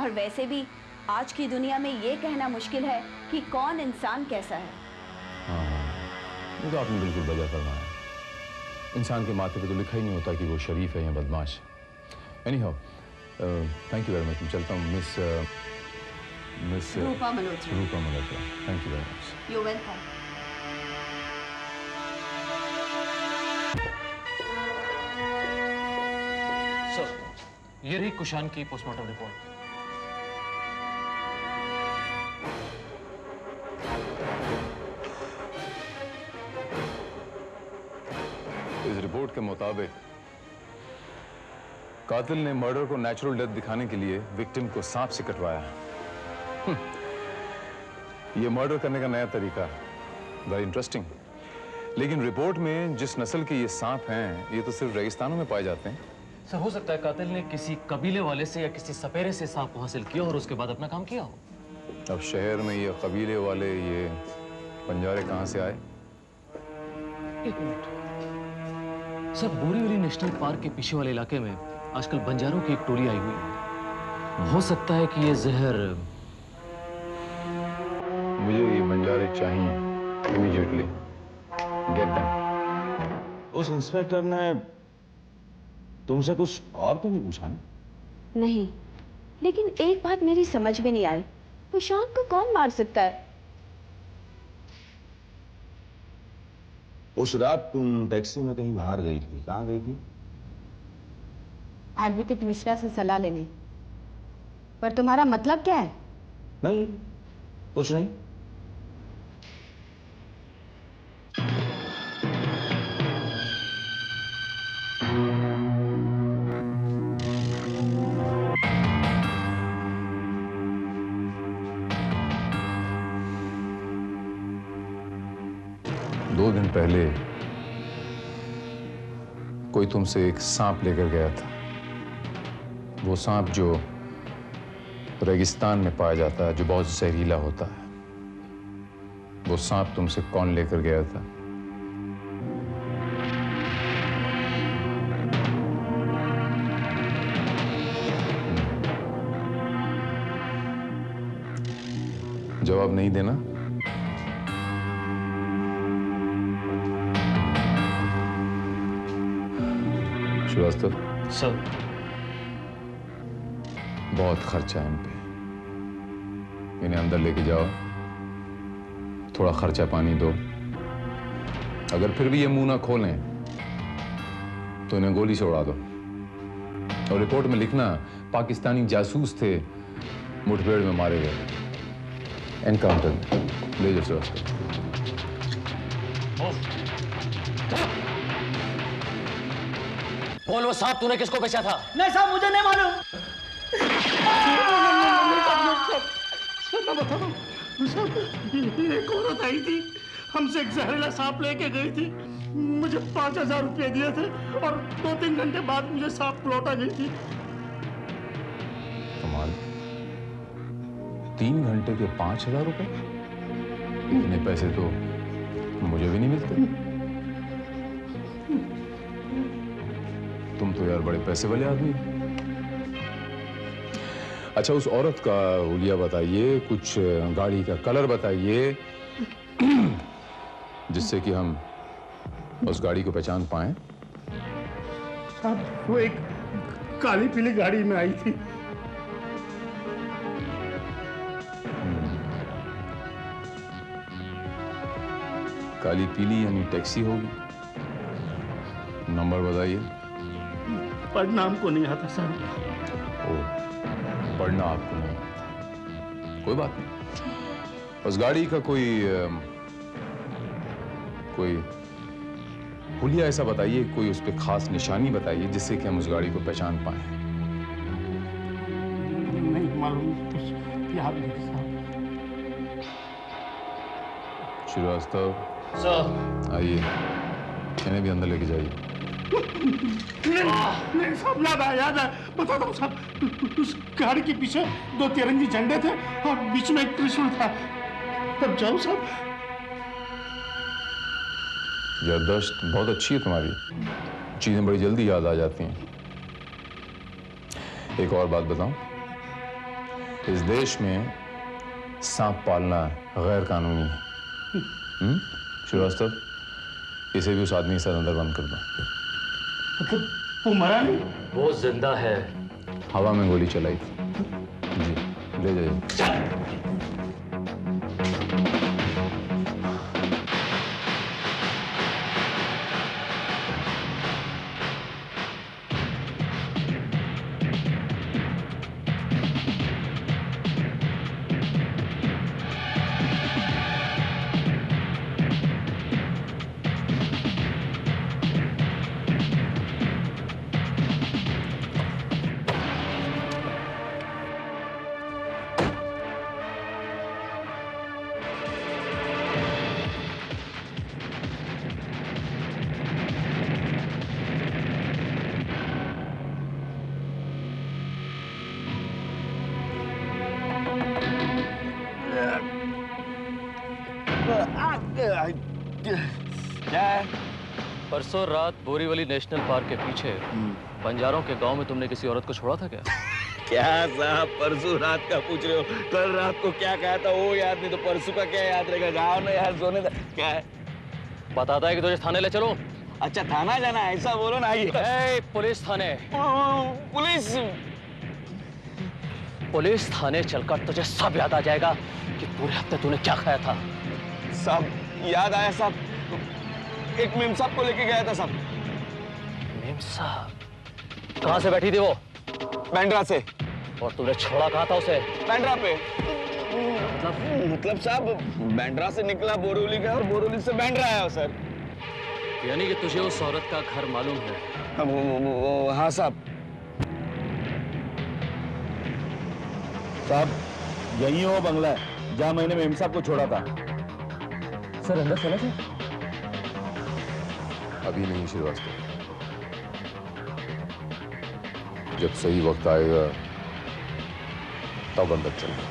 और वैसे भी आज की दुनिया में ये कहना मुश्किल है कि कौन इंसान कैसा है। हाँ, ये तो आपने बिल्कुल वजह फरमाया। इंसान के माथे पे तो लिखा ही नहीं होता कि वो शरीफ है या बदमाश। Anyhow, thank you very much. मैं चलता हूँ। Miss Rupa Malhotra. Rupa Malhotra, thank you very much. You welcome. Sir, ये रही कुशान की पोस्टमार्टम रिपोर्ट। इस रिपोर्ट के मुताबिक कातिल ने मर्डर को नेचुरल डेथ दिखाने के लिए विक्टिम को सांप से कटवाया। ये मर्डर करने का नया तरीका, वेरी इंटरेस्टिंग। लेकिन रिपोर्ट में जिस नस्ल के ये सांप हैं, ये तो सिर्फ रेगिस्तानों में पाए जाते हैं। सर, हो सकता है कातिल ने किसी कबीले वाले से या किसी सपेरे से सांप को हासिल किया और उसके बाद अपना काम किया हो। अब शहर में ये कबीले वाले, ये बंजारे कहाँ से आए? एक minute sir, Borivali national park के पीछे वाले इलाके में आजकल बंजारों की एक टोली आई हुई है। हो सकता है कि ये जहर। मुझे ये बंजारे चाहिए इमीडिएटली। Get them. उस इंस्पेक्टर ने तुमसे कुछ और तो नहीं पूछा? नहीं, लेकिन एक बात मेरी समझ में नहीं आई, कुशान को कौन मार सकता है? उस रात तुम टैक्सी में कहीं बाहर गई थी, कहाँ गई थी? एडवोकेट मिश्रा से सलाह लेने। पर तुम्हारा मतलब क्या है? नहीं, कुछ नहीं। दो दिन पहले कोई तुमसे एक सांप लेकर गया था। वो सांप जो रेगिस्तान में पाया जाता है, जो बहुत जहरीला होता है। वो सांप तुमसे कौन लेकर गया था? जवाब नहीं देना? श्रीवास्तव सर बहुत खर्चा है इन पे, इन्हें अंदर लेके जाओ, थोड़ा खर्चा पानी दो। अगर फिर भी ये मुंह ना खोलें तो इन्हें गोली से उड़ा दो और रिपोर्ट में लिखना पाकिस्तानी जासूस थे, मुठभेड़ में मारे गए, एनकाउंटर में। ले जाओ श्रीवास्तव। बोल वो सांप तूने किसको बेचा था? नहीं साहब, मुझे नहीं मालूम। एक औरत आई थी, हमसे एक जहरीला सांप लेके गई थी। मुझे 5,000 रुपये दिए थे और 2-3 घंटे बाद मुझे सांप लौटा गई थी। कमाल, 3 घंटे के 5,000 रुपए? इतने पैसे तो मुझे भी नहीं मिलते। तुम तो यार बड़े पैसे वाले आदमी। अच्छा, उस औरत का हुलिया बताइए, कुछ गाड़ी का कलर बताइए जिससे कि हम उस गाड़ी को पहचान पाएं। साहब वो एक काली पीली गाड़ी में आई थी। काली पीली यानी टैक्सी होगी। नंबर बताइए। पढ़ना हमको नहीं आता साहब। पढ़ना आपको नहीं, कोई बात नहीं। उस गाड़ी का कोई हुलिया ऐसा बताइए, कोई उस पे खास निशानी बताइए जिससे कि हम उस गाड़ी को पहचान पाए। नहीं मालूम, कुछ याद नहीं साहब। श्रीवास्तव सर, आइए, इन्हें भी अंदर लेके जाइए। नहीं साहब, याद है, बताता हूँ साहब। उस गाड़ी के पीछे 2 तिरंगी झंडे थे और बीच में एक त्रिशूल था। तब जाओ साहब। जबरदस्त, बहुत अच्छी है तुम्हारी, चीजें बड़ी जल्दी याद आ जाती हैं। एक और बात बताऊं, इस देश में सांप पालना गैर कानूनी है। श्रीवास्तव, इसे भी उस आदमी के साथ अंदर बंद कर दो। मतलब वो मरा नहीं? वो जिंदा है। हवा में गोली चलाई थी। जी, ले जाइए। क्या है? परसों रात बोरीवली नेशनल पार्क के पीछे बंजारों के गांव में तुमने किसी औरत को छोड़ा था क्या? क्या साहब, परसों रात का पूछ रहे हो? कल रात को क्या कहा था वो याद नहीं तो परसों का क्या याद रहेगा? जाओ ना यार, सोने दो। क्या है? बताता है कि तुझे थाने ले चलो। अच्छा, थाना जाना है, ऐसा बोलो ना। आइए। पुलिस थाने। पुलिस पुलिस थाने चलकर तुझे सब याद आ जाएगा कि पूरे हफ्ते तूने क्या खाया था। साहब याद आया साहब, एक मेम साहब को लेके गया था साहब। मेम साहब? कहाँ से बैठी थी वो? बैंड्रा से। और तूने छोड़ा कहाँ था उसे? बैंड्रा पे। मतलब साहब बैंड्रा से निकला बोरीवली गया और बोरीवली से बैंड्रा आया सर। यानी कि तुझे उस औरत का घर मालूम है? हाँ साहब। साहब यही हो बंगला है जहाँ मैंने मेम साहब को छोड़ा था। सर अंदर चला जाए? अभी नहीं श्रीवास्तव, जब सही वक्त आएगा तब अंदर चलें।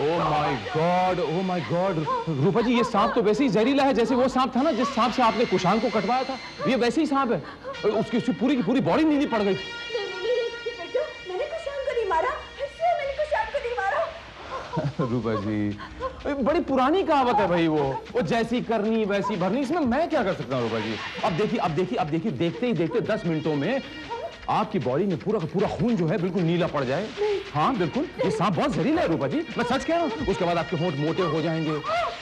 ओह माय गॉड रूपा जी, ये सांप तो वैसे ही जहरीला है जैसे वो सांप था ना जिस सांप से आपने कुशांग को कटवाया था। ये वैसे ही सांप है, उसकी पूरी की पूरी बॉडी नीली पड़ गई। मैंने कुशांग को नहीं मारा, मैंने कुशांग को नहीं मारा। रूपा जी, बड़ी पुरानी कहावत है भाई, वो जैसी करनी वैसी भरनी, इसमें मैं क्या कर सकता हूँ रूपा जी। अब देखिए देखते ही देखते 10 मिनटों में आपकी बॉडी में पूरा का पूरा खून जो है बिल्कुल नीला पड़ जाए। हाँ बिल्कुल, ये सांप बहुत जहरीला है रूपा जी, मैं सच कह रहा हूँ। उसके बाद आपके होंठ मोटे हो जाएंगे,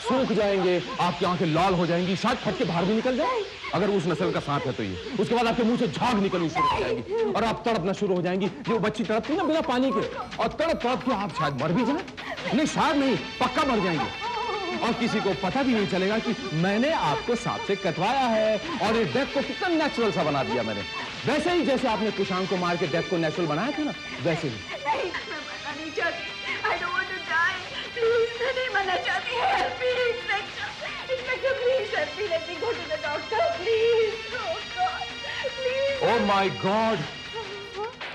सूख जाएंगे, आपकी आंखें लाल हो जाएंगी, शायद फट के बाहर भी निकल जाए अगर उस नस्ल का सांप है तो ये। उसके बाद आपके मुंह से झाग निकलनी शुरू हो जाएगी और आप तड़पना शुरू हो जाएंगी, जो बच्ची तड़पती है ना बिना पानी के, और तड़प के आप शायद मर भी जाए। नहीं, शायद नहीं, पक्का मर जाएंगे और किसी को पता भी नहीं चलेगा कि मैंने आपको सांप से कटवाया है। और ये डेथ को कितना नेचुरल सा बना दिया मैंने, वैसे ही जैसे आपने कुशांग को मार के डेथ को नेचुरल बनाया था ना, वैसे ही। नहीं, मैं मरना नहीं चाहती। I don't want to die. Please, मैं नहीं मरना चाहती। Help me, Inspector, please help me. Let me go to the doctor, please. Oh God, please. Oh my God,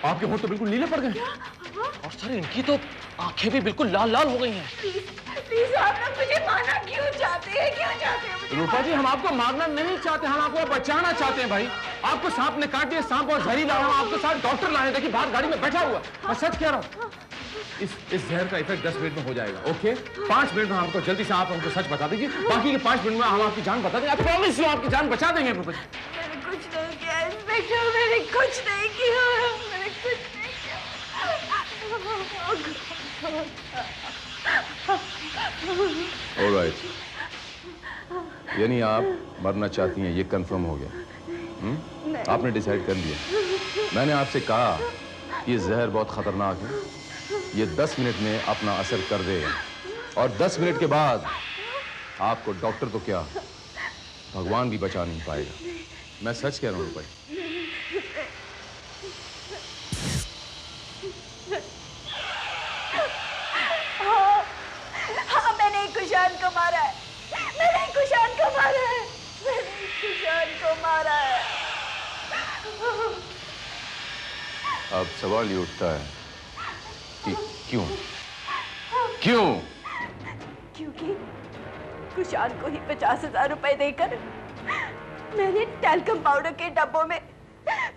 आपके होंठ तो बिल्कुल नीले पड़ गए और सर इनकी तो आंखें भी बिल्कुल लाल लाल हो गई हैं। प्लीज आप लोग मुझे मारना क्यों चाहते हैं मुझे? रूपा जी, हम आपको मारना नहीं चाहते, हम आपको बचाना चाहते हैं भाई। आपको सांप ने काट दिया, सांप बहुत जहरीला है, हम आपके साथ डॉक्टर लाए, देखिए बाहर गाड़ी में बैठा हुआ। मैं सच कह रहा हूँ, इस जहर का इफेक्ट 10 मिनट में हो जाएगा। ओके, 5 मिनट में हमको जल्दी से आप हमको सच बता दीजिए, बाकी के 5 मिनट में हम आपकी जान बता देंगे। प्रॉमिस यू, आपकी जान बचा देंगे रूपा जी। मैंने कुछ नहीं किया इंस्पेक्टर, मैंने कुछ नहीं किया, मैंने कुछ नहीं किया। ऑलराइट, यानी आप मरना चाहती हैं, ये कंफर्म हो गया। आपने डिसाइड कर लिया। मैंने आपसे कहा ये जहर बहुत खतरनाक है, ये 10 मिनट में अपना असर कर देगा और 10 मिनट के बाद आपको डॉक्टर तो क्या भगवान भी बचा नहीं पाएगा। मैं सच कह रहा हूँ भाई। हाँ, मैंने कुशांग को मारा है, मैंने कुशांग को मारा है, मैंने कुशांग को मारा है। अब सवाल ये उठता है कि क्यों? क्योंकि कुशांग को ही 50,000 रुपए देकर मैंने टैल्कम पाउडर के डब्बों में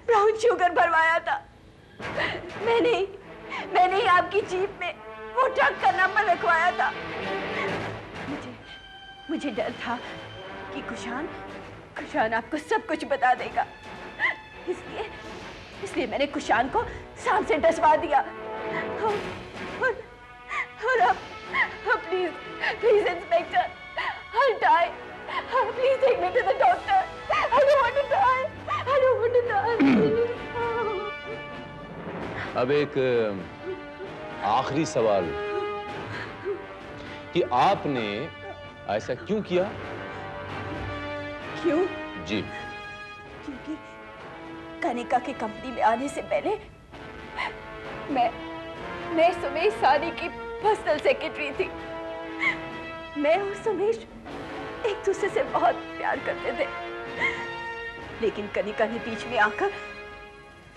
ब्राउन शुगर भरवाया था। मैंने ही आपकी जीप में वो ट्रक का नंबर रखवाया था। मुझे डर था कि कुशांग आपको सब कुछ बता देगा, इसलिए मैंने कुशांग को सांप से डसवा दिया। और अब please inspector, I'll die. Please take me to the doctor. I don't want to die. I don't want to die. अब एक आखिरी सवाल कि आपने ऐसा क्यों किया? क्यों? जी। क्योंकि कनिका की कंपनी में आने से पहले मैं सुमेश सानी की पर्सनल सेक्रेटरी थी। मैं और सुमेश एक दूसरे से बहुत प्यार करते थे, लेकिन कनिका ने बीच में आकर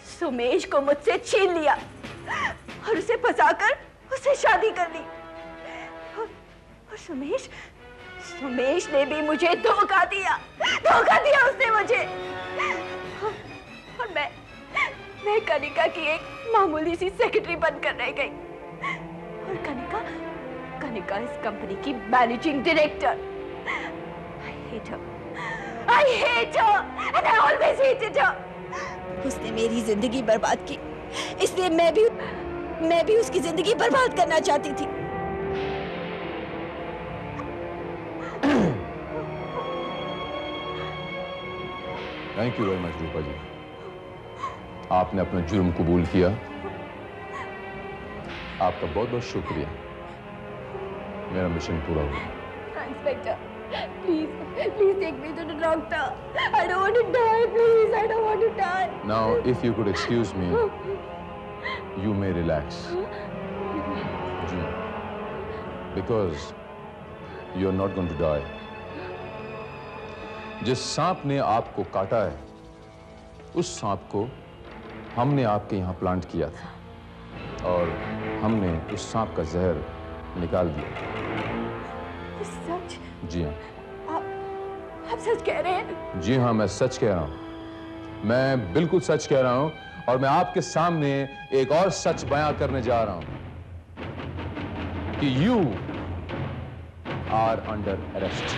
सुमेश को मुझसे छीन लिया और उसे फंसाकर उससे शादी कर ली। और सुमेश ने भी मुझे धोखा दिया उसने मुझे। और मैं कनिका की एक मामूली सी सेक्रेटरी बनकर रह गई। और कनिका इस कंपनी की managing director. I hate her and I always hated her. उसने मेरी जिंदगी बर्बाद की, इसलिए मैं भी उसकी जिंदगी बर्बाद करना चाहती थी। थैंक यू वेरी मच रूपा जी, आपने अपना जुर्म कबूल किया, आपका बहुत बहुत शुक्रिया। मेरा मिशन पूरा हुआ। Inspector, please take me to the doctor. I don't want to die, please. I don't want to die. Now, if you could excuse me, you may relax. जी, because you are not going to die. जिस सांप ने आपको काटा है, उस सांप को हमने आपके यहाँ प्लांट किया था और हमने उस सांप का जहर निकाल दिया। सच? जी हाँ। आप सच कह रहे हैं? जी हाँ, मैं सच कह रहा हूं। मैं बिल्कुल सच कह रहा हूं और मैं आपके सामने एक और सच बयां करने जा रहा हूं कि यू आर अंडर अरेस्ट।